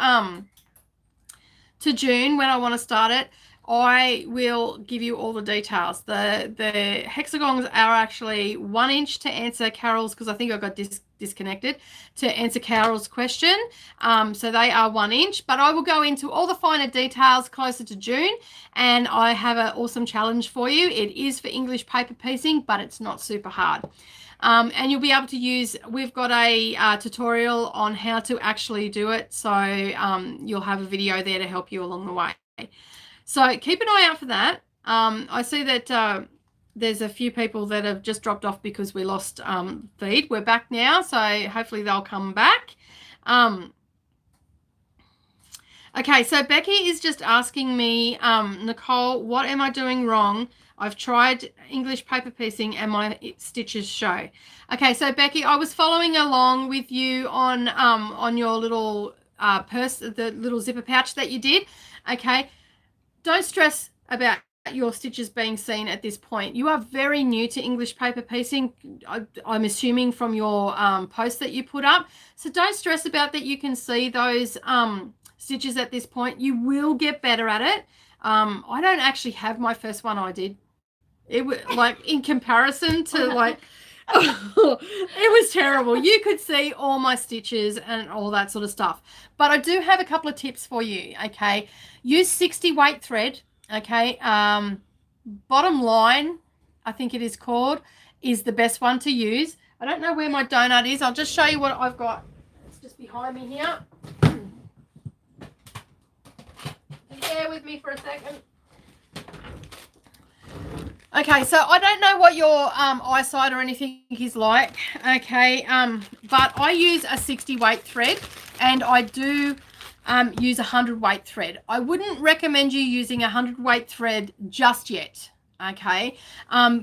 June when I want to start it, I will give you all the details. The hexagons are actually 1 inch to answer Carol's, because I think I got disconnected, to answer Carol's question. So they are 1 inch, but I will go into all the finer details closer to June, and I have an awesome challenge for you. It is for English paper piecing, but it's not super hard. And you'll be able to use, we've got a tutorial on how to actually do it. So you'll have a video there to help you along the way. So keep an eye out for that. I see that there's a few people that have just dropped off because we lost feed. We're back now, so hopefully they'll come back. Okay, so Becky is just asking me, Nicole, what am I doing wrong? I've tried English paper piecing and my stitches show. Okay, so Becky, I was following along with you on your little purse, the little zipper pouch that you did. Okay, don't stress about your stitches being seen at this point. You are very new to English paper piecing, I'm assuming from your post that you put up. So don't stress about that. You can see those stitches at this point. You will get better at it. I don't actually have my first one I did. It was like, in comparison to like It was terrible. You could see all my stitches and all that sort of stuff. But I do have a couple of tips for you, okay? Use 60 weight thread, okay? Bottom line, I think it is called, is the best one to use. I don't know where my donut is. I'll just show you what I've got. It's just behind me here. Bear with me for a second. Okay, so I don't know what your eyesight or anything is like, okay, but I use a 60 weight thread, and I do use a 100 weight thread. I wouldn't recommend you using a 100 weight thread just yet, okay?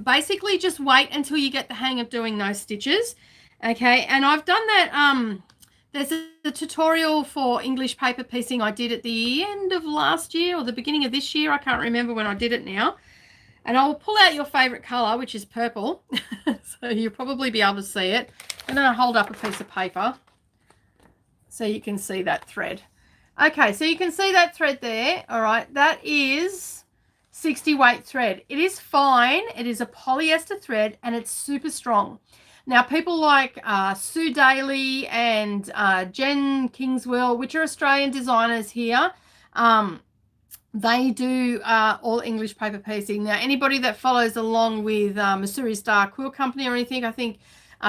Basically just wait until you get the hang of doing those stitches, okay? And I've done that, there's a tutorial for English paper piecing I did at the end of last year or the beginning of this year. I can't remember when I did it now. And I'll pull out your favorite color, which is purple. So you'll probably be able to see it. I'm going to hold up a piece of paper so you can see that thread. Okay, so you can see that thread there. All right, that is 60 weight thread. It is fine. It is a polyester thread, and it's super strong. Now, people like Sue Daly and Jen Kingswell, which are Australian designers here, they do all English paper piecing. Now, anybody that follows along with Missouri Star Quilt Company or anything, I think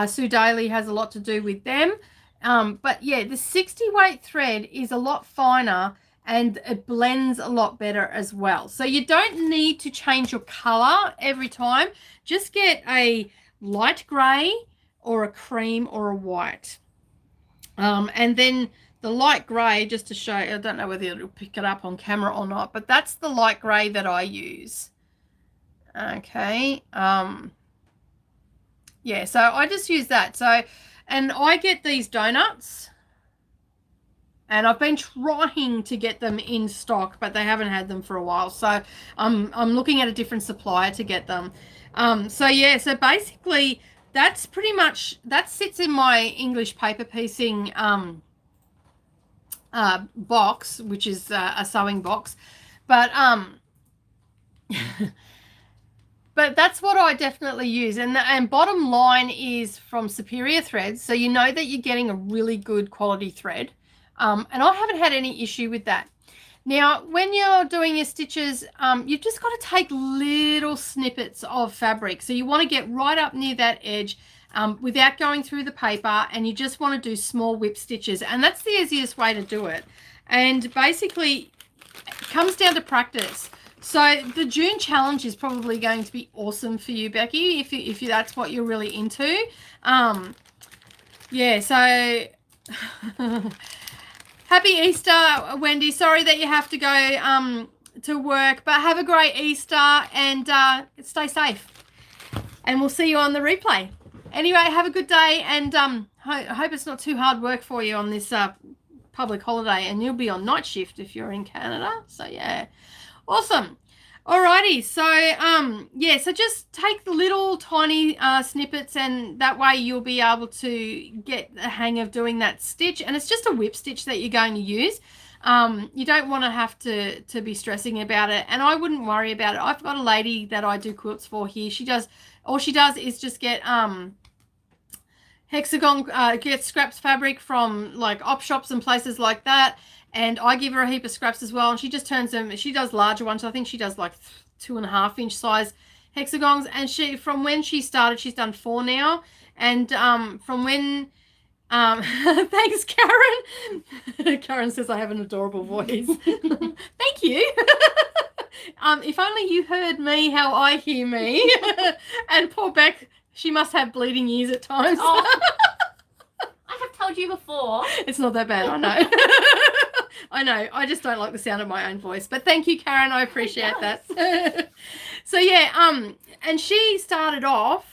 Sue Daly has a lot to do with them. But yeah, the 60 weight thread is a lot finer and it blends a lot better as well. So you don't need to change your color every time. Just get a light gray or a cream or a white. And then the light grey, just to show, I don't know whether it'll pick it up on camera or not, but that's the light grey that I use. Okay. Yeah, so I just use that. So, and I get these donuts, and I've been trying to get them in stock, but they haven't had them for a while. So I'm looking at a different supplier to get them. So yeah, so basically that's pretty much, that sits in my English paper piecing box, which is a sewing box, but but that's what I definitely use. And bottom line is from Superior Threads, so you know that you're getting a really good quality thread, and I haven't had any issue with that. Now, when you're doing your stitches, you've just got to take little snippets of fabric, so you want to get right up near that edge without going through the paper, and you just want to do small whip stitches, and that's the easiest way to do it. And basically it comes down to practice. So the June challenge is probably going to be awesome for you, Becky, if that's what you're really into. Yeah, so happy Easter, Wendy. Sorry that you have to go to work, but have a great Easter, and stay safe, and we'll see you on the replay. Anyway, have a good day, and I hope it's not too hard work for you on this public holiday, and you'll be on night shift if you're in Canada. So yeah, awesome. Alrighty, so yeah, so just take the little tiny snippets, and that way you'll be able to get the hang of doing that stitch. And it's just a whip stitch that you're going to use. You don't want to have to be stressing about it, and I wouldn't worry about it. I've got a lady that I do quilts for here. All she does is just get hexagon, get scraps fabric from like op shops and places like that, and I give her a heap of scraps as well, and she just turns them. She does larger ones. I think she does like 2.5 inch size hexagons, and from when she started, she's done 4 now. And from when thanks, Karen. Karen says I have an adorable voice. Thank you. If only you heard me how I hear me. And poor Beck, she must have bleeding ears at times. Oh, I have told you before. It's not that bad, I know. I know. I just don't like the sound of my own voice. But thank you, Karen. I appreciate that. So yeah, and she started off,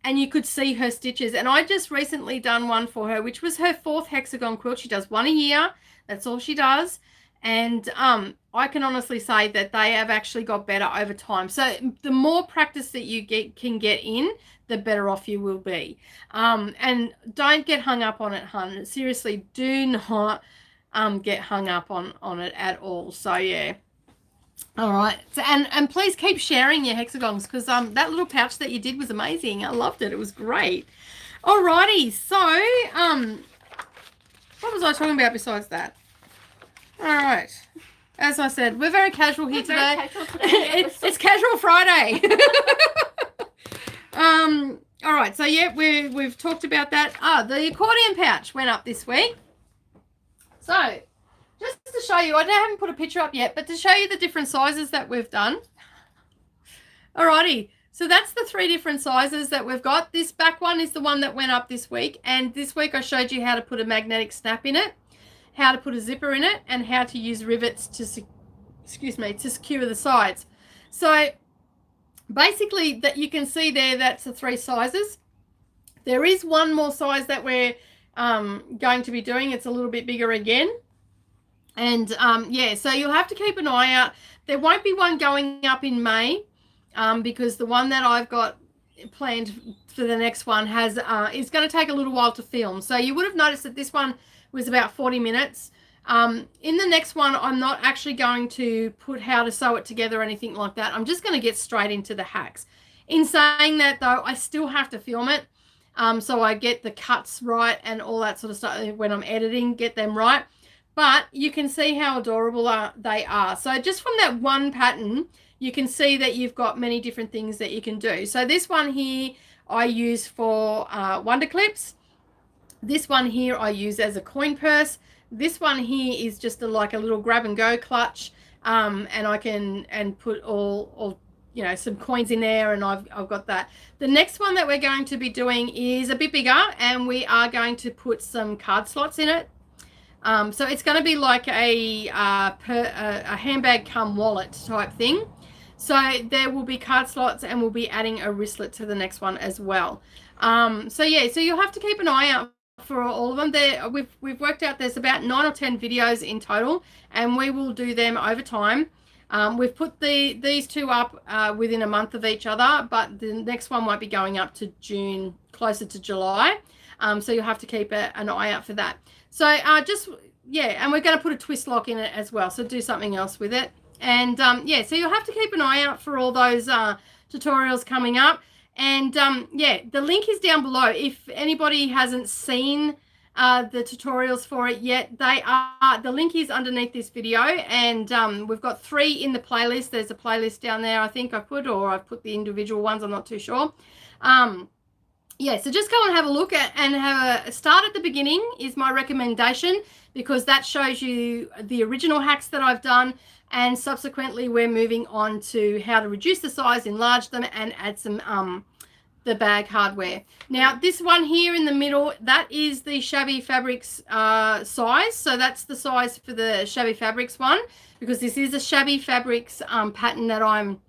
and you could see her stitches. And I just recently done one for her, which was her 4th hexagon quilt. She does 1 a year. That's all she does. And I can honestly say that they have actually got better over time. So the more practice that you can get in, the better off you will be. And don't get hung up on it, hun. Seriously, do not get hung up on it at all. So yeah. All right. So, and please keep sharing your hexagons, because that little pouch that you did was amazing. I loved it. It was great. All righty. So what was I talking about besides that? All right. As I said, we're very casual here today. Very casual today. It's Casual Friday. All right. So yeah, we've talked about that. The accordion pouch went up this week. So just to show you, I haven't put a picture up yet, but to show you the different sizes that we've done. Alrighty, so that's the 3 different sizes that we've got. This back one is the one that went up this week, and this week I showed you how to put a magnetic snap in it, how to put a zipper in it, and how to use rivets to secure the sides. So basically, that you can see there, that's the 3 sizes. There is one more size that we're going to be doing. It's a little bit bigger again. And yeah, so you'll have to keep an eye out. There won't be one going up in May because the one that I've got planned for the next one has is going to take a little while to film. So you would have noticed that this one was about 40 minutes. In the next one, I'm not actually going to put how to sew it together or anything like that. I'm just going to get straight into the hacks. In saying that, though, I still have to film it. So I get the cuts right and all that sort of stuff when I'm editing, get them right. But you can see how adorable they are. So just from that one pattern, you can see that you've got many different things that you can do. So this one here I use for wonder clips. This one here I use as a coin purse. This one here is just like a little grab and go clutch. And I can put all you know, some coins in there, and I've got that. The next one that we're going to be doing is a bit bigger, and we are going to put some card slots in it. So it's going to be like a handbag cum wallet type thing. So there will be card slots, and we'll be adding a wristlet to the next one as well. So yeah, so you'll have to keep an eye out for all of them. There, we've worked out there's about 9 or 10 videos in total, and we will do them over time. We've put these 2 up within a month of each other, but the next one won't be going up to June, closer to July. So you'll have to keep an eye out for that. So yeah, and we're going to put a twist lock in it as well. So do something else with it. And yeah, so you'll have to keep an eye out for all those tutorials coming up. And yeah, the link is down below. If anybody hasn't seen the tutorials for it yet, the link is underneath this video. And we've got 3 in the playlist. There's a playlist down there, I think I've put the individual ones. I'm not too sure. Yeah, so just go and have a look at and have a start at the beginning is my recommendation, because that shows you the original hacks that I've done, and subsequently we're moving on to how to reduce the size, enlarge them, and add some the bag hardware. Now this one here in the middle, that is the Shabby Fabrics size. So that's the size for the Shabby Fabrics one, because this is a Shabby Fabrics pattern that I'm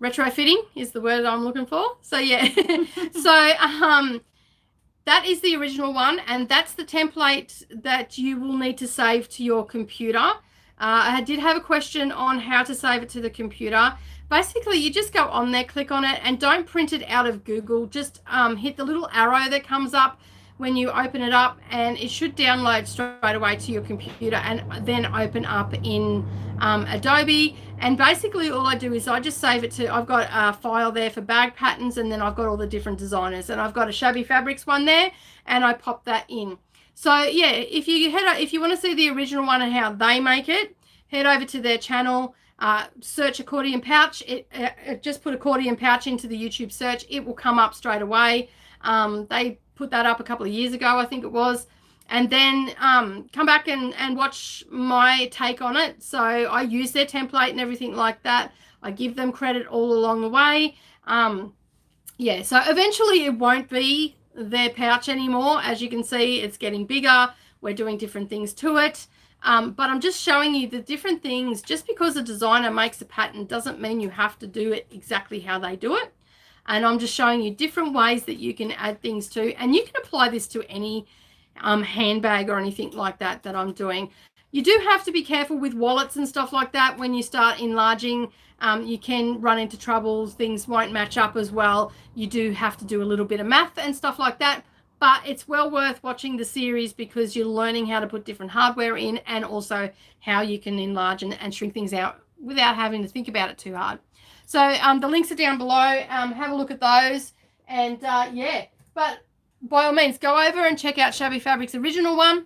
retrofitting is the word I'm looking for. So yeah, so that is the original one, and that's the template that you will need to save to your computer. I did have a question on how to save it to the computer. Basically, you just go on there, click on it, and don't print it out of Google. Just hit the little arrow that comes up when you open it up, and it should download straight away to your computer and then open up in Adobe. And basically all I do is I just save it to, I've got a file there for bag patterns, and then I've got all the different designers, and I've got a Shabby Fabrics one there, and I pop that in. So yeah, if you want to see the original one and how they make it, head over to their channel, search accordion pouch. Just put accordion pouch into the YouTube search. It will come up straight away. They put that up a couple of years ago, I think it was. And then come back and watch my take on it. So I use their template and everything like that. I give them credit all along the way. Yeah, so eventually it won't be their pouch anymore. As you can see, it's getting bigger. We're doing different things to it. But I'm just showing you the different things. Just because a designer makes a pattern doesn't mean you have to do it exactly how they do it. And I'm just showing you different ways that you can add things to. And you can apply this to any handbag or anything like that I'm doing. You do have to be careful with wallets and stuff like that. When you start enlarging, you can run into troubles. Things won't match up as well. You do have to do a little bit of math and stuff like that. But it's well worth watching the series, because you're learning how to put different hardware in, and also how you can enlarge and shrink things out without having to think about it too hard. So the links are down below. Have a look at those. And yeah, but by all means, go over and check out Shabby Fabric's original one.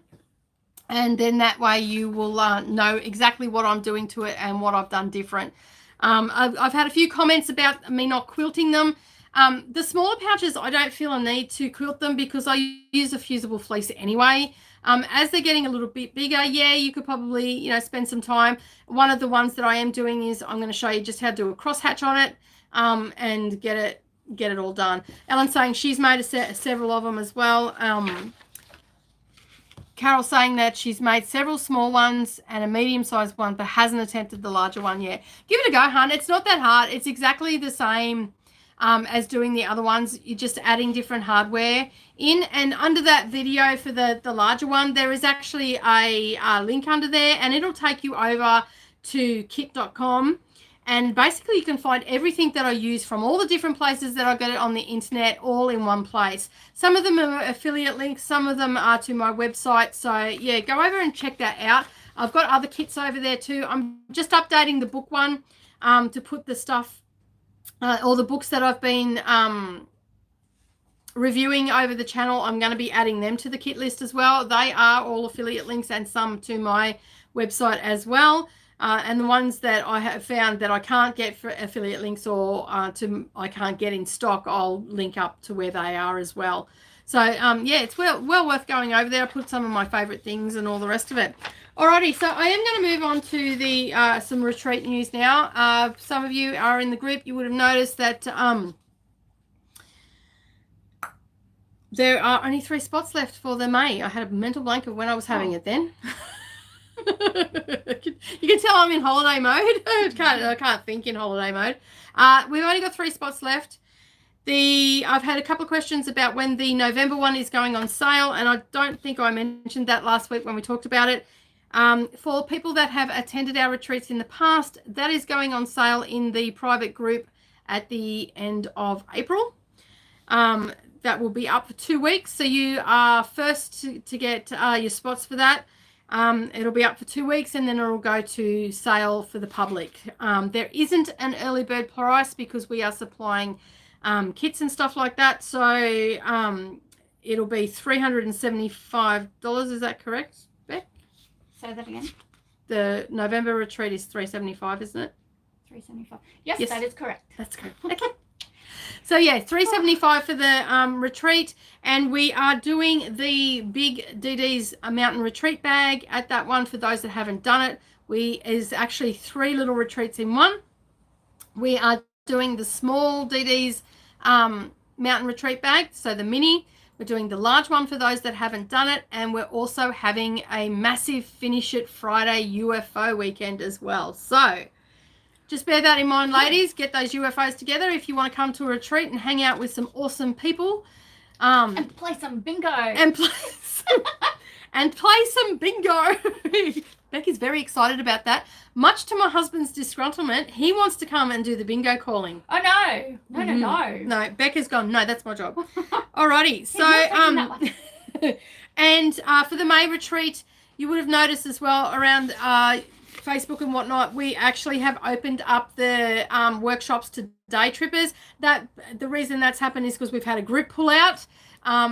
And then that way you will know exactly what I'm doing to it and what I've done different. I've had a few comments about me not quilting them. The smaller pouches, I don't feel a need to quilt them because I use a fusible fleece anyway. As they're getting a little bit bigger, yeah, you could probably, you know, spend some time. One of the ones that I am doing is I'm going to show you just how to do a crosshatch on it and get it all done. Ellen's saying she's made several of them as well. Carol's saying that she's made several small ones and a medium-sized one, but hasn't attempted the larger one yet. Give it a go, hun. It's not that hard. It's exactly the same as doing the other ones. You're just adding different hardware in. And under that video for the larger one, there is actually a link under there, and it'll take you over to kit.com. And basically you can find everything that I use from all the different places that I got it on the internet, all in one place. Some of them are affiliate links, some of them are to my website. So yeah, go over and check that out. I've got other kits over there too. I'm just updating the book one to put the stuff, all the books that I've been reviewing over the channel. I'm going to be adding them to the kit list as well. They are all affiliate links and some to my website as well. And the ones that I have found that I can't get for affiliate links or I can't get in stock, I'll link up to where they are as well. So yeah, it's well worth going over there. I put some of my favorite things and all the rest of it. Alrighty, so I am going to move on to the some retreat news now. Some of you are in the group. You would have noticed that there are only 3 spots left for the May. I had a mental blank of when I was having it then. You can tell I'm in holiday mode. I can't think in holiday mode. We've only got 3 spots left. I've had a couple of questions about when the November one is going on sale, and I don't think I mentioned that last week when we talked about it. For people that have attended our retreats in the past, that is going on sale in the private group at the end of April. That will be up for 2 weeks, so you are first to get your spots for that. It'll be up for 2 weeks and then it'll go to sale for the public. There isn't an early bird price because we are supplying kits and stuff like that. So it'll be $375. Is that correct, Beck? Say that again. The November retreat is $375, isn't it? $375. Yes, that is correct. That's correct. Okay. So yeah, $375 for the retreat, and we are doing the big DD's mountain retreat bag at that one. For those that haven't done it, is actually 3 little retreats in one. We are doing the small DD's mountain retreat bag, so the mini. We're doing the large one for those that haven't done it, and we're also having a massive Finish It Friday UFO weekend as well. So just bear that in mind, ladies. Get those UFOs together if you want to come to a retreat and hang out with some awesome people. And play some bingo. And play some bingo. Becky's very excited about that. Much to my husband's disgruntlement, he wants to come and do the bingo calling. Oh, no. No. No, Becca's gone, no, that's my job. Alrighty. So, and for the May retreat, you would have noticed as well around Facebook and whatnot, we actually have opened up the workshops to day trippers. The reason that's happened is because we've had a group pull out,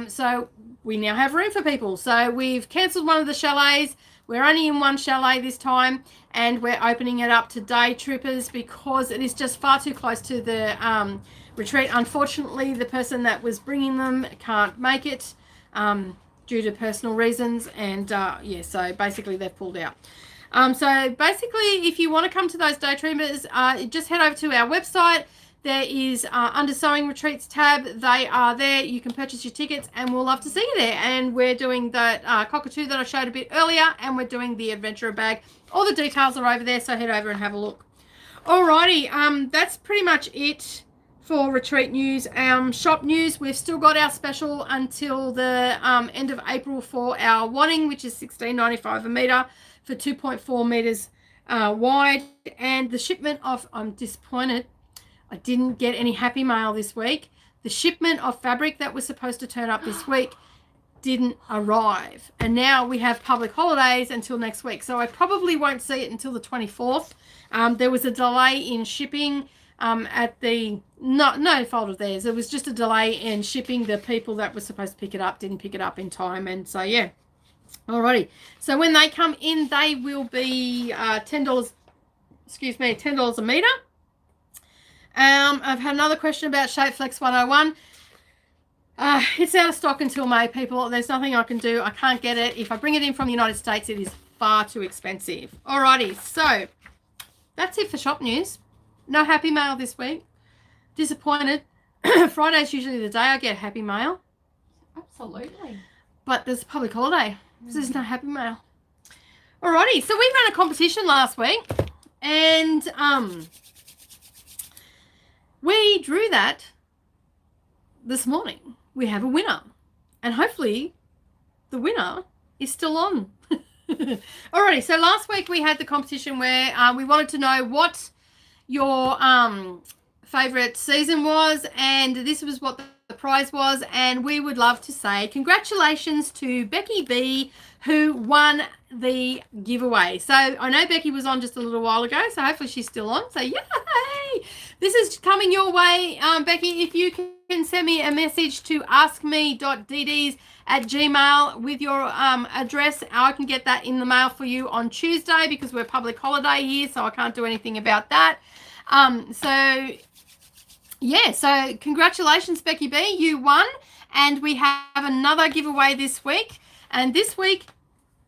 so we now have room for people. So we've cancelled one of the chalets. We're only in one chalet this time, and we're opening it up to day trippers because it is just far too close to the retreat. Unfortunately, the person that was bringing them can't make it due to personal reasons, and yeah, so basically they've pulled out. So basically, if you want to come to those day trippers, just head over to our website. There is under Sewing Retreats tab. They are there. You can purchase your tickets, and we'll love to see you there. And we're doing that cockatoo that I showed a bit earlier, and we're doing the adventurer bag. All the details are over there, so head over and have a look. Alrighty, that's pretty much it for retreat news. Shop news, we've still got our special until the end of April for our wadding, which is $16.95 a metre for 2.4 metres wide. And the shipment of, I'm disappointed, I didn't get any happy mail this week. The shipment of fabric that was supposed to turn up this week didn't arrive. And now we have public holidays until next week. So I probably won't see it until the 24th. There was a delay in shipping at the no fault of theirs. It was just a delay in shipping. The people that were supposed to pick it up didn't pick it up in time, and so yeah. Alrighty. So when they come in, they will be $10. Excuse me, $10 a meter. I've had another question about Shapeflex 101. It's out of stock until May, people. There's nothing I can do. I can't get it. If I bring it in from the United States, it is far too expensive. Alrighty, so that's it for shop news. No happy mail this week. Disappointed. Friday's usually the day I get happy mail. Absolutely. But there's a public holiday. So there's no happy mail. Alrighty, so we ran a competition last week. And we drew that this morning. We have a winner. And hopefully the winner is still on. Alrighty, so last week we had the competition where we wanted to know what your favourite season was, and this was what the prize was, and we would love to say congratulations to Becky B, who won the giveaway. So I know Becky was on just a little while ago, so hopefully she's still on. So yay! This is coming your way, Becky. If you can send me a message to askme.dds@gmail with your address, I can get that in the mail for you on Tuesday because we're public holiday here, so I can't do anything about that. So yeah, so congratulations, Becky B, you won, and we have another giveaway this week. And this week,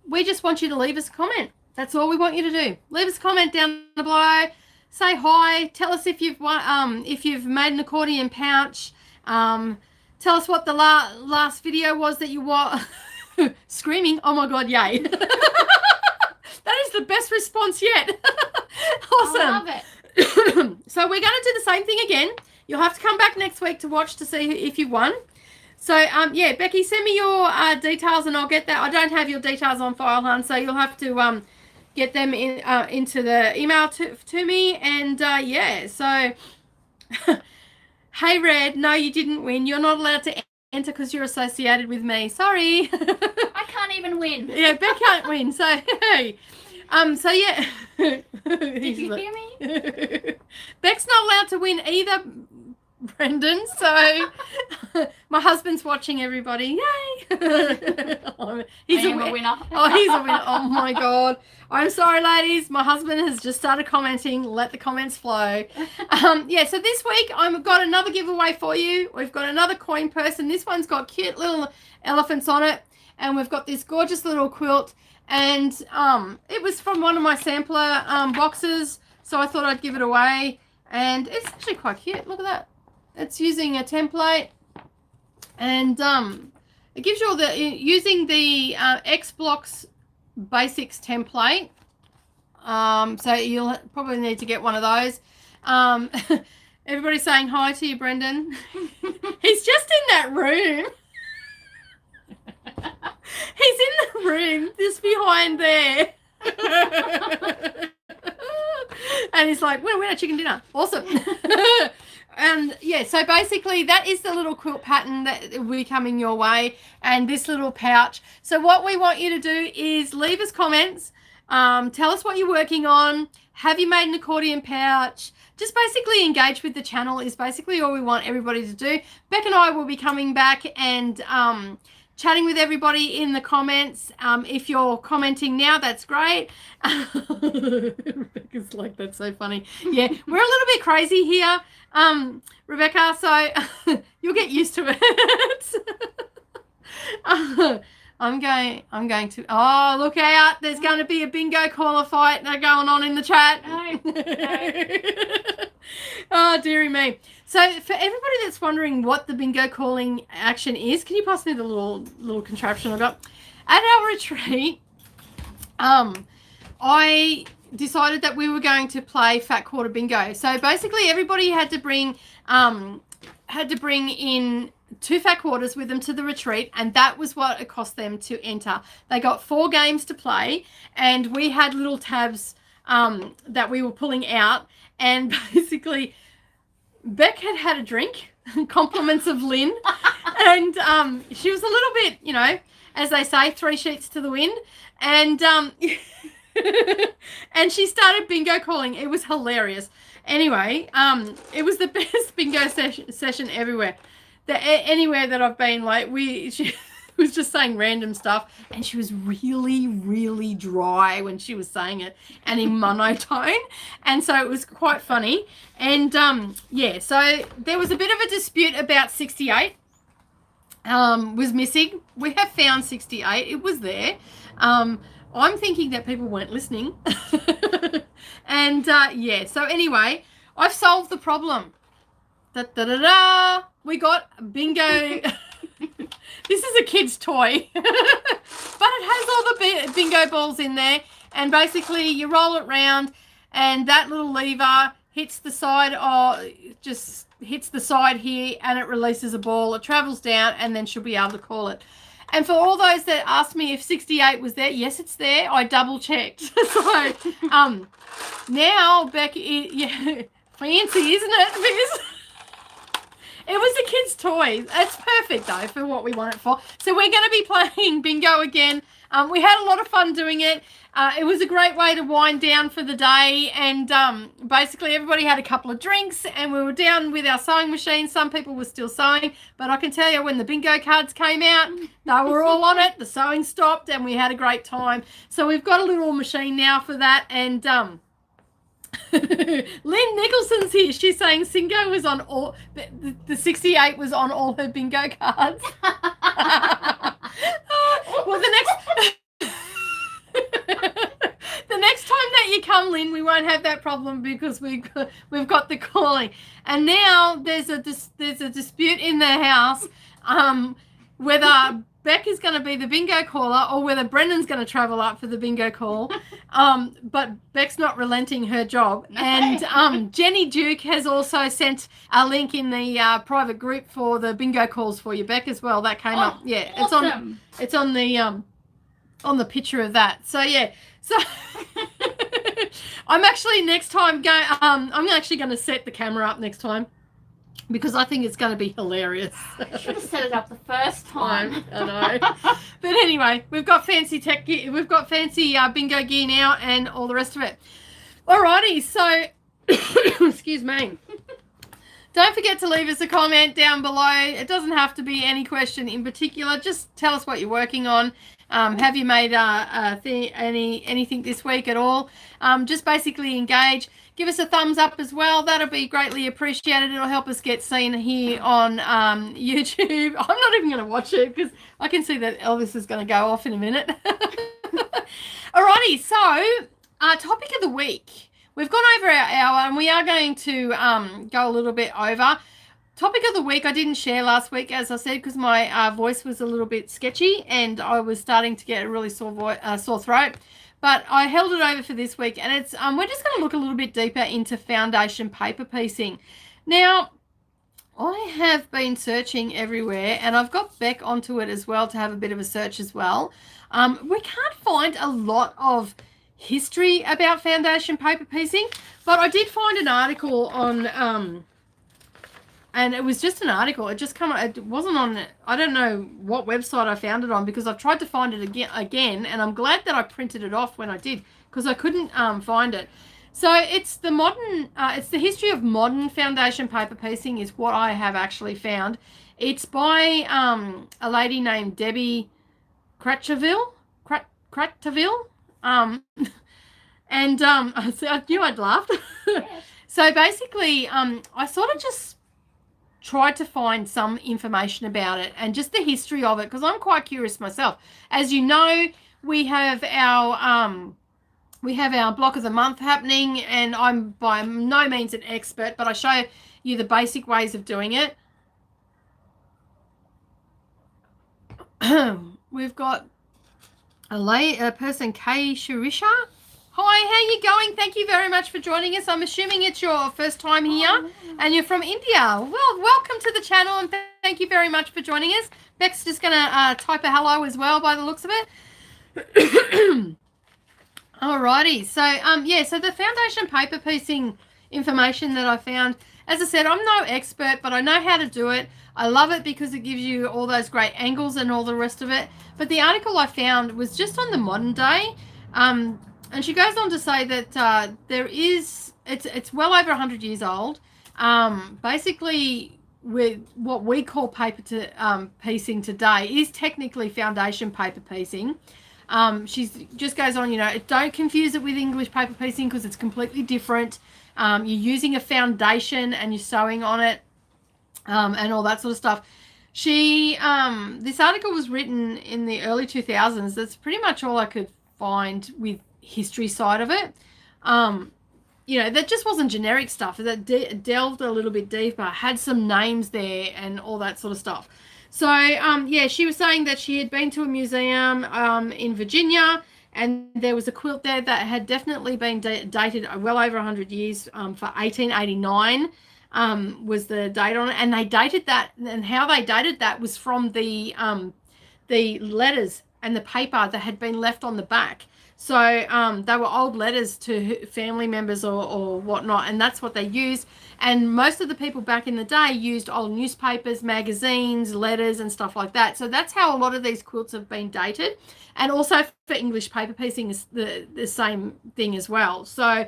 we just want you to leave us a comment. That's all we want you to do. Leave us a comment down below. Say hi. Tell us if you've made an accordion pouch. Tell us what the last video was that you were screaming. Oh my God, yay! That is the best response yet. Awesome. I love it. So we're going to do the same thing again. You'll have to come back next week to watch to see if you won. So, yeah, Becky, send me your details and I'll get that. I don't have your details on file, hon, so you'll have to get them into the email to me. And, yeah, so, hey, Red, no, you didn't win. You're not allowed to enter because you're associated with me. Sorry. I can't even win. Yeah, Beck can't win. So, hey. So, yeah. Did you hear me? Beck's not allowed to win either, Brendan. So, my husband's watching, everybody. Yay. He's a winner. Oh, he's a winner. Oh, my God. I'm sorry, ladies. My husband has just started commenting. Let the comments flow. Yeah, so this week I've got another giveaway for you. We've got another coin purse, and this one's got cute little elephants on it. And we've got this gorgeous little quilt. And it was from one of my sampler boxes, so I thought I'd give it away. And it's actually quite cute. Look at that. It's using a template. And it gives you all the, using the X Blocks Basics template. So you'll probably need to get one of those. Everybody's saying hi to you, Brendan. He's just in that room. He's in the room, just behind there. And he's like, we're at chicken dinner. Awesome. And yeah, so basically that is the little quilt pattern that will be coming your way, and this little pouch. So what we want you to do is leave us comments, tell us what you're working on, have you made an accordion pouch, just basically engage with the channel is basically all we want everybody to do. Beck and I will be coming back and chatting with everybody in the comments. If you're commenting now, that's great. Rebecca's like, that's so funny. Yeah, we're a little bit crazy here, Rebecca, so you'll get used to it. I'm going to, oh, look out. There's going to be a bingo caller fight going on in the chat. No. Oh, dearie me. So for everybody that's wondering what the bingo calling action is, can you pass me the little contraption I got? At our retreat, I decided that we were going to play Fat Quarter Bingo. So basically everybody had to bring in 2 fat quarters with them to the retreat, and that was what it cost them to enter. They got 4 games to play, and we had little tabs that we were pulling out, and basically Beck had a drink, compliments of Lynn, and she was a little bit, you know, as they say, 3 sheets to the wind, and And she started bingo calling. It was hilarious. Anyway, it was the best bingo session everywhere. Anywhere that I've been, like she was just saying random stuff, and she was really, really dry when she was saying it, and in monotone, and so it was quite funny. And yeah, so there was a bit of a dispute about 68. Was missing. We have found 68. It was there. I'm thinking that people weren't listening. And yeah, so anyway, I've solved the problem. Da-da-da-da. We got bingo. This is a kid's toy, but it has all the bingo balls in there, and basically you roll it round, and that little lever hits the side, or just hits the side here, and it releases a ball. It travels down, and then she'll be able to call it. And for all those that asked me if 68 was there, yes, it's there. I double checked. So now Becky, yeah, fancy, isn't it? Because it was a kid's toy. It's perfect, though, for what we want it for. So we're going to be playing bingo again. We had a lot of fun doing it. It was a great way to wind down for the day. And basically everybody had a couple of drinks, and we were down with our sewing machine. Some people were still sewing. But I can tell you, when the bingo cards came out, they were all on it. The sewing stopped, and we had a great time. So we've got a little machine now for that. And Lynn Nicholson's here. She's saying Singo was on all the 68 was on all her bingo cards. Well, the next time that you come, Lynn, we won't have that problem, because we've got the calling. And now there's a dispute in the house whether Beck is going to be the bingo caller, or whether Brendan's going to travel up for the bingo call. But Beck's not relenting her job. And Jenny Duke has also sent a link in the private group for the bingo calls for you, Beck, as well. That came up. Yeah, awesome. It's on the picture of that. So yeah, so I'm actually next time going. I'm actually going to set the camera up next time, because I think it's going to be hilarious. I should have set it up the first time. I know. But anyway, we've got fancy tech gear. We've got fancy bingo gear now, and all the rest of it. Alrighty, so excuse me. Don't forget to leave us a comment down below. It doesn't have to be any question in particular. Just tell us what you're working on. Have you made anything this week at all? Just basically engage. Give us a thumbs up as well. That'll be greatly appreciated. It'll help us get seen here on YouTube. I'm not even going to watch it, because I can see that Elvis is going to go off in a minute. Alrighty, so topic of the week. We've gone over our hour, and we are going to go a little bit over. Topic of the week I didn't share last week, as I said, because my voice was a little bit sketchy, and I was starting to get a really sore throat. But I held it over for this week, and it's we're just going to look a little bit deeper into foundation paper piecing. Now, I have been searching everywhere, and I've got Beck onto it as well to have a bit of a search as well. We can't find a lot of history about foundation paper piecing, but I did find an article on and it was just an article. It just it wasn't on, I don't know what website I found it on, because I've tried to find it again, and I'm glad that I printed it off when I did, because I couldn't find it. So it's it's the history of modern foundation paper piecing is what I have actually found. It's by a lady named Debbie Cratcheville. And I knew I'd laughed. Yes. So basically, I sort of just tried to find some information about it and just the history of it, because I'm quite curious myself. As you know, we have our block of the month happening, and I'm by no means an expert, but I show you the basic ways of doing it. We've got a person, Kay Shirisha. Hi, how you going? Thank you very much for joining us. I'm assuming it's your first time here, and you're from India. Well, welcome to the channel, and thank you very much for joining us. Beck's just going to type a hello as well by the looks of it. Alrighty, so yeah, so the foundation paper piecing information that I found, as I said, I'm no expert, but I know how to do it. I love it because it gives you all those great angles and all the rest of it. But the article I found was just on the modern day. And she goes on to say that it's well over 100 years old. Basically, with what we call paper to piecing today is technically foundation paper piecing. She just goes on, don't confuse it with English paper piecing because it's completely different. You're using a foundation and you're sewing on it, and all that sort of stuff. This article was written in the early 2000s. That's pretty much all I could find with history side of it. That just wasn't generic stuff. That delved a little bit deeper, had some names there and all that sort of stuff. So, she was saying that she had been to a museum in Virginia, and there was a quilt there that had definitely been dated well over 100 years, for 1889 was the date on it. And they dated that, and how they dated that was from the letters and the paper that had been left on the back. So they were old letters to family members or whatnot, and that's what they used. And most of the people back in the day used old newspapers, magazines, letters, and stuff like that. So that's how a lot of these quilts have been dated. And also for English paper piecing is the same thing as well. So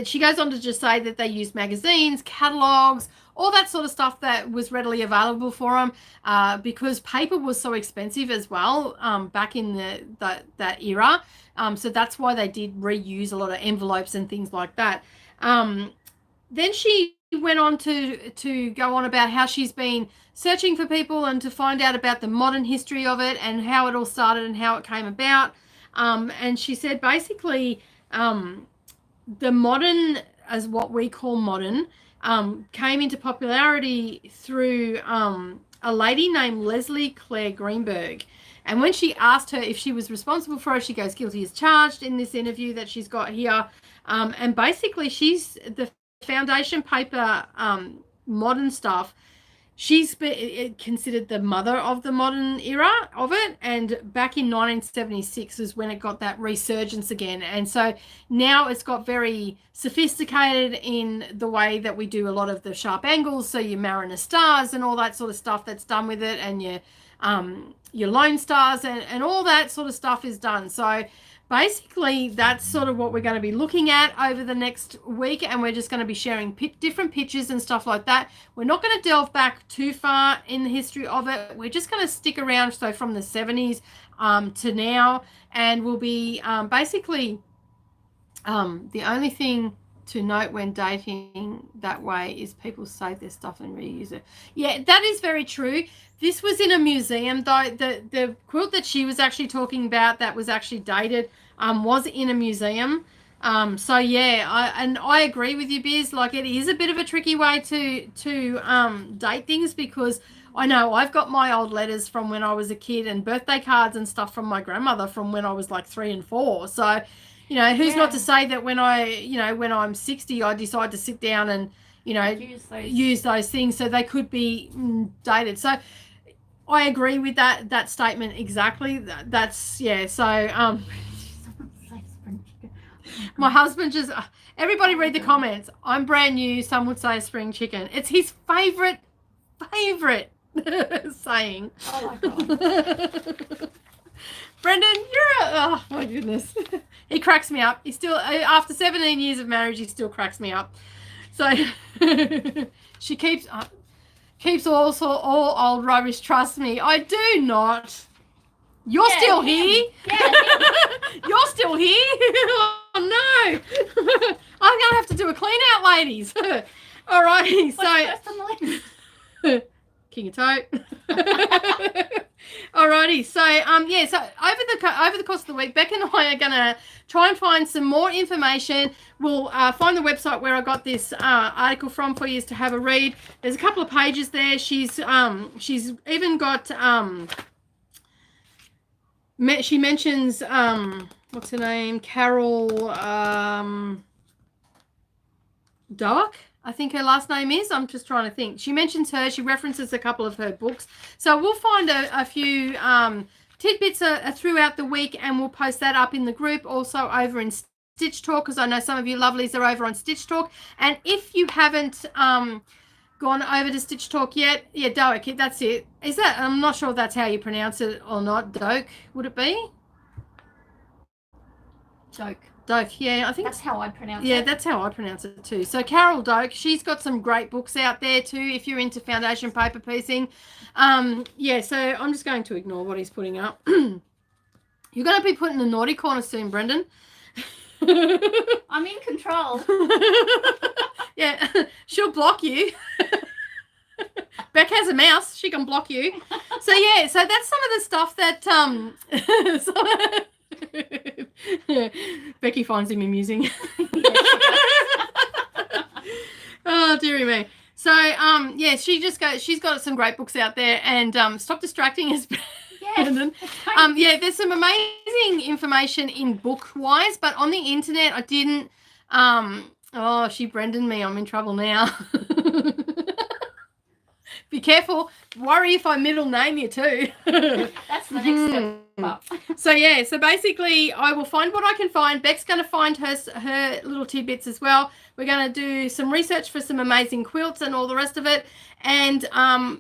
she goes on to just say that they used magazines, catalogs, all that sort of stuff that was readily available for them, because paper was so expensive as well back in that era. So that's why they did reuse a lot of envelopes and things like that. Then she went on to go on about how she's been searching for people and to find out about the modern history of it and how it all started and how it came about. And she said basically the modern, as what we call modern, came into popularity through a lady named Leslie Claire Greenberg. And when she asked her if she was responsible for it, she goes, guilty as charged, in this interview that she's got here. And basically she's the foundation paper modern stuff. She's been considered the mother of the modern era of it, and back in 1976 is when it got that resurgence again. And so now it's got very sophisticated in the way that we do a lot of the sharp angles, so your Mariner stars and all that sort of stuff that's done with it, and your Lone Stars and all that sort of stuff is done. So basically that's sort of what we're going to be looking at over the next week, and we're just going to be sharing different pictures and stuff like that. We're not going to delve back too far in the history of it. We're just going to stick around, so from the 70s to now, and we'll be basically the only thing to note when dating that way is people save their stuff and reuse it. Yeah, that is very true. This was in a museum, though. The quilt that she was actually talking about that was actually dated was in a museum. So yeah, I agree with you, Biz. Like, it is a bit of a tricky way to date things, because I know I've got my old letters from when I was a kid and birthday cards and stuff from my grandmother from when I was like 3 and 4. So, who's not to say that when when I'm 60, I decide to sit down and, use those things, so they could be dated. So I agree with that statement exactly. That's, yeah. So, my husband just, everybody read the comments. I'm brand new. Some would say a spring chicken. It's his favorite saying. Oh my God. Brendan, oh my goodness. He cracks me up. He still, after 17 years of marriage, he still cracks me up. So she keeps also all old rubbish. Trust me, I do not. You're still here. Yeah. You're still here. Oh no. I'm gonna have to do a clean out, ladies. All right. What's first on the list? King of Tote. Alrighty, so so over the course of the week, Beck and I are gonna try and find some more information. We'll find the website where I got this article from for you to have a read. There's a couple of pages there. She's even got she mentions what's her name, Carol Doak, I think her last name is. I'm just trying to think. She mentions her. She references a couple of her books. So we'll find a few tidbits throughout the week, and we'll post that up in the group, also over in Stitch Talk, because I know some of you lovelies are over on Stitch Talk. And if you haven't gone over to Stitch Talk yet, yeah, Doak, that's it. Is that? I'm not sure if that's how you pronounce it or not. Doak, would it be? Doak, yeah, I think That's how I pronounce yeah, it. that's how I pronounce it too. So Carol Doak, she's got some great books out there too if you're into foundation paper piecing. Yeah, so I'm just going to ignore what he's putting up. You're going to be put in the naughty corner soon, Brendan. I'm in control. Yeah, she'll block you. Beck has a mouse. She can block you. So, yeah, so that's some of the stuff that Becky finds him amusing. Oh, dearie me. So, yeah, she's got some great books out there, and stop distracting us. Yes. Yeah, there's some amazing information in book-wise, but on the internet, I didn't. Oh, she Brendan me. I'm in trouble now. Be careful. Worry if I middle name you too. That's the next step up. So yeah, so basically I will find what I can find. Beck's going to find her little tidbits as well. We're going to do some research for some amazing quilts and all the rest of it. And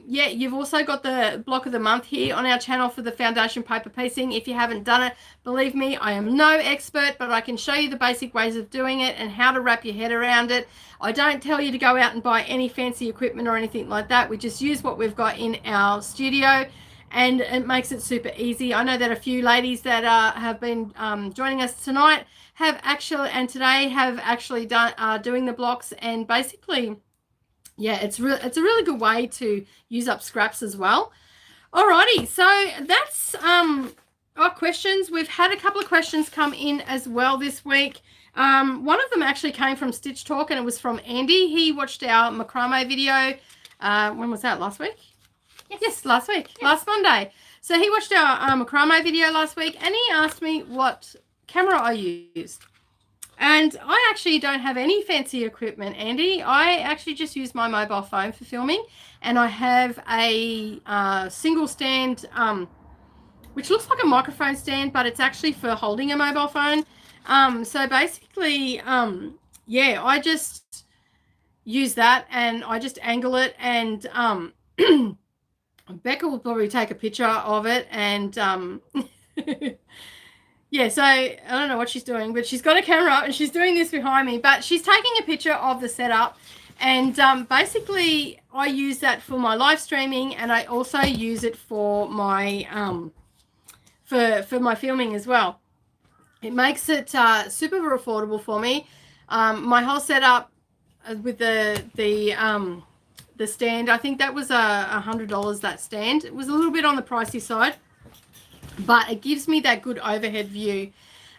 yeah, you've also got the block of the month here on our channel for the foundation paper piecing. If you haven't done it, believe me, I am no expert, but I can show you the basic ways of doing it and how to wrap your head around it. I don't tell you to go out and buy any fancy equipment or anything like that. We just use what we've got in our studio, and it makes it super easy. I know that a few ladies that have been joining us tonight have actually done doing the blocks, and basically, yeah, it's a really good way to use up scraps as well. Alrighty, so that's our questions. We've had a couple of questions come in as well this week. One of them actually came from Stitch Talk, and it was from Andy. He watched our macrame video. When was that? Last week? Yes, last week. Yes. Last Monday. So he watched our macrame video last week, and he asked me what camera I used. And I actually don't have any fancy equipment, Andy. I actually just use my mobile phone for filming, and I have a single stand, which looks like a microphone stand, but it's actually for holding a mobile phone. So basically, yeah, I just use that, and I just angle it, and Becca will probably take a picture of it, and yeah, so I don't know what she's doing, but she's got a camera up and she's doing this behind me, but she's taking a picture of the setup, and basically I use that for my live streaming, and I also use it for my for my filming as well. It makes it super affordable for me. My whole setup with the stand, I think that was $100, that stand. It was a little bit on the pricey side, but it gives me that good overhead view.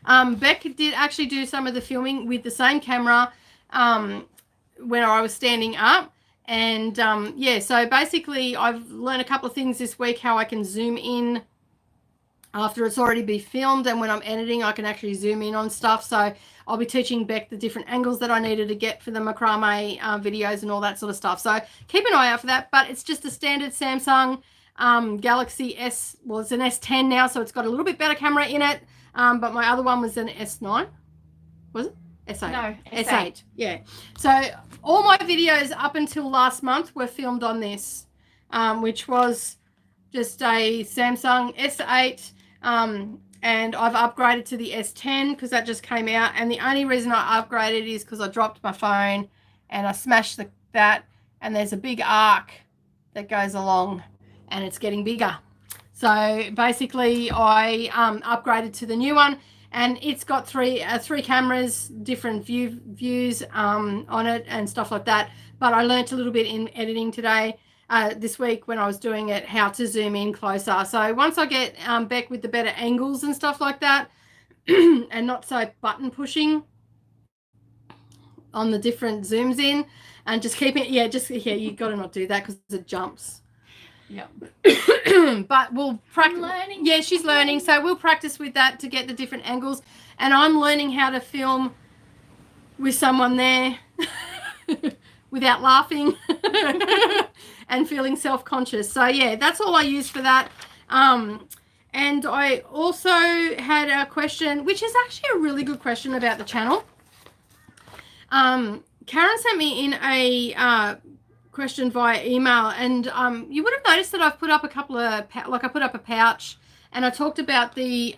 Beck did actually do some of the filming with the same camera when I was standing up, and yeah, so basically I've learned a couple of things this week, how I can zoom in after it's already been filmed, and when I'm editing I can actually zoom in on stuff. So I'll be teaching Beck the different angles that I needed to get for the macrame videos and all that sort of stuff. So keep an eye out for that. But it's just a standard Samsung Galaxy S. Well, it's an S10 now, so it's got a little bit better camera in it. But my other one was an S9. Was it? S8. No, S8. Yeah. So all my videos up until last month were filmed on this, which was just a Samsung S8. And I've upgraded to the S10 because that just came out, and the only reason I upgraded is because I dropped my phone and I smashed that, and there's a big arc that goes along, and it's getting bigger. So basically I upgraded to the new one, and it's got three cameras, different views on it and stuff like that. But I learnt a little bit in editing today, this week when I was doing it, how to zoom in closer. So once I get Beck with the better angles and stuff like that, and not so button pushing on the different zooms in, and just keep it, yeah, you got to not do that because it jumps. Yeah. But we'll practice. Learning. Yeah, she's learning, so we'll practice with that to get the different angles. And I'm learning how to film with someone there without laughing and feeling self-conscious. So yeah, that's all I use for that. And I also had a question, which is actually a really good question about the channel. Karen sent me in a question via email, and you would have noticed that I've put up a couple of, I put up a pouch, and I talked about the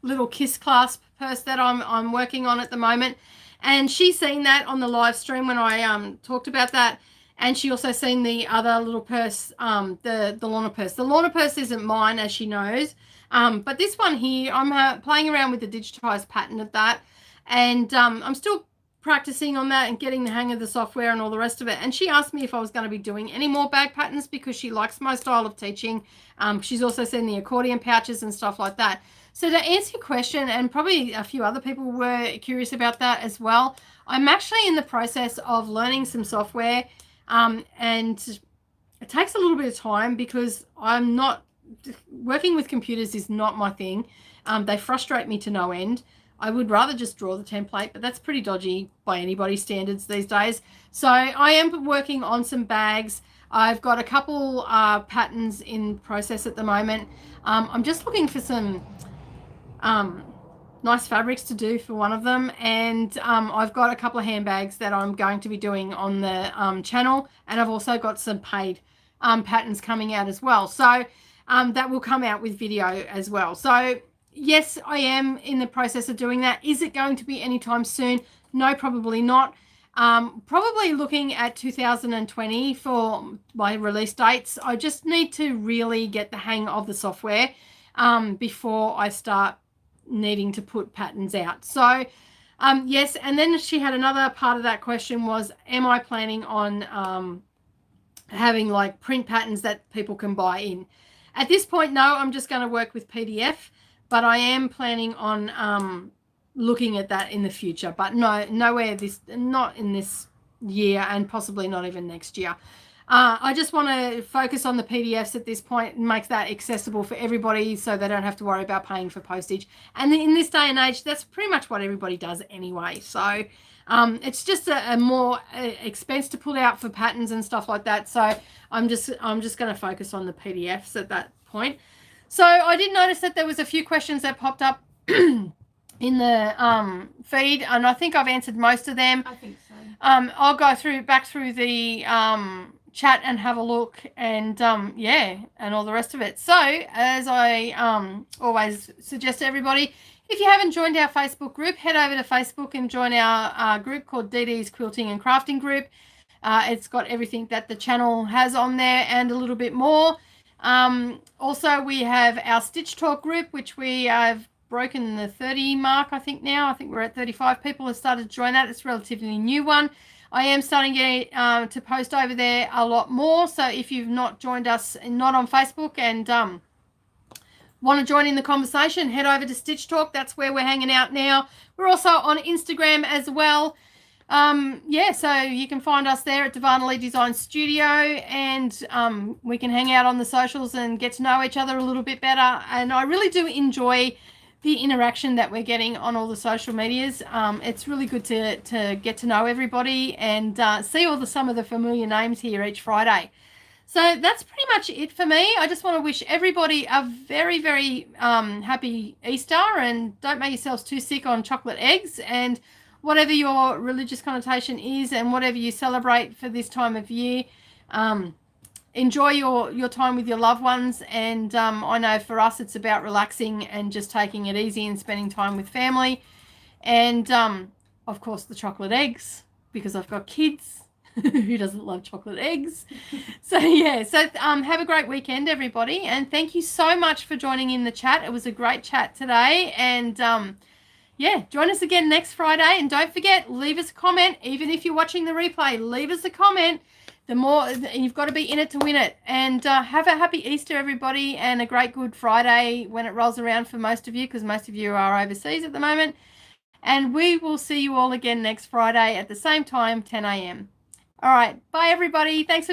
little kiss clasp purse that I'm working on at the moment, and she's seen that on the live stream when I talked about that. And she also seen the other little purse, the Lorna purse. The Lorna purse isn't mine, as she knows. But this one here, I'm playing around with the digitized pattern of that. And I'm still practicing on that and getting the hang of the software and all the rest of it. And she asked me if I was going to be doing any more bag patterns because she likes my style of teaching. She's also seen the accordion pouches and stuff like that. So to answer your question, and probably a few other people were curious about that as well, I'm actually in the process of learning some software. And it takes a little bit of time because I'm not working with computers is not my thing. They frustrate me to no end. I would rather just draw the template, but that's pretty dodgy by anybody's standards these days. So I am working on some bags. I've got a couple patterns in process at the moment. I'm just looking for some nice fabrics to do for one of them, and I've got a couple of handbags that I'm going to be doing on the channel, and I've also got some paid patterns coming out as well, so that will come out with video as well. So yes, I am in the process of doing that. Is it going to be anytime soon? No, probably not. Probably looking at 2020 for my release dates. I just need to really get the hang of the software before I start needing to put patterns out. So yes, and then she had another part of that question was, am I planning on having like print patterns that people can buy in? At this point, no, I'm just going to work with PDF, but I am planning on looking at that in the future, but not in this year, and possibly not even next year. I just want to focus on the PDFs at this point and make that accessible for everybody so they don't have to worry about paying for postage. And in this day and age, that's pretty much what everybody does anyway. So it's just a more expense to pull out for patterns and stuff like that. So I'm just going to focus on the PDFs at that point. So I did notice that there was a few questions that popped up in the feed, and I think I've answered most of them. I think so. I'll go back through the chat and have a look, and yeah, and all the rest of it. So as I always suggest to everybody, if you haven't joined our Facebook group, head over to Facebook and join our group called DD's Quilting and Crafting Group. It's got everything that the channel has on there and a little bit more. Also, we have our Stitch Talk group, which we have broken the 30 mark, I think now. I think we're at 35 people have started to join that. It's a relatively new one. I am starting to post over there a lot more. So if you've not joined us, not on Facebook, and want to join in the conversation, head over to Stitch Talk. That's where we're hanging out now. We're also on Instagram as well. Yeah, so you can find us there at Darvanalee Design Studio, and we can hang out on the socials and get to know each other a little bit better. And I really do enjoy the interaction that we're getting on all the social medias. It's really good to get to know everybody and see some of the familiar names here each Friday. So that's pretty much it for me. I just want to wish everybody a very, very happy Easter, and don't make yourselves too sick on chocolate eggs, and whatever your religious connotation is and whatever you celebrate for this time of year, enjoy your time with your loved ones. And I know for us it's about relaxing and just taking it easy and spending time with family. And of course the chocolate eggs, because I've got kids. Who doesn't love chocolate eggs? So yeah, so have a great weekend, everybody, and thank you so much for joining in the chat. It was a great chat today, and yeah, join us again next Friday. And don't forget, leave us a comment. Even if you're watching the replay, leave us a comment. The more, you've got to be in it to win it. And have a happy Easter, everybody, and a great Good Friday when it rolls around for most of you, because most of you are overseas at the moment. And we will see you all again next Friday at the same time, 10 a.m. All right, bye, everybody. Thanks for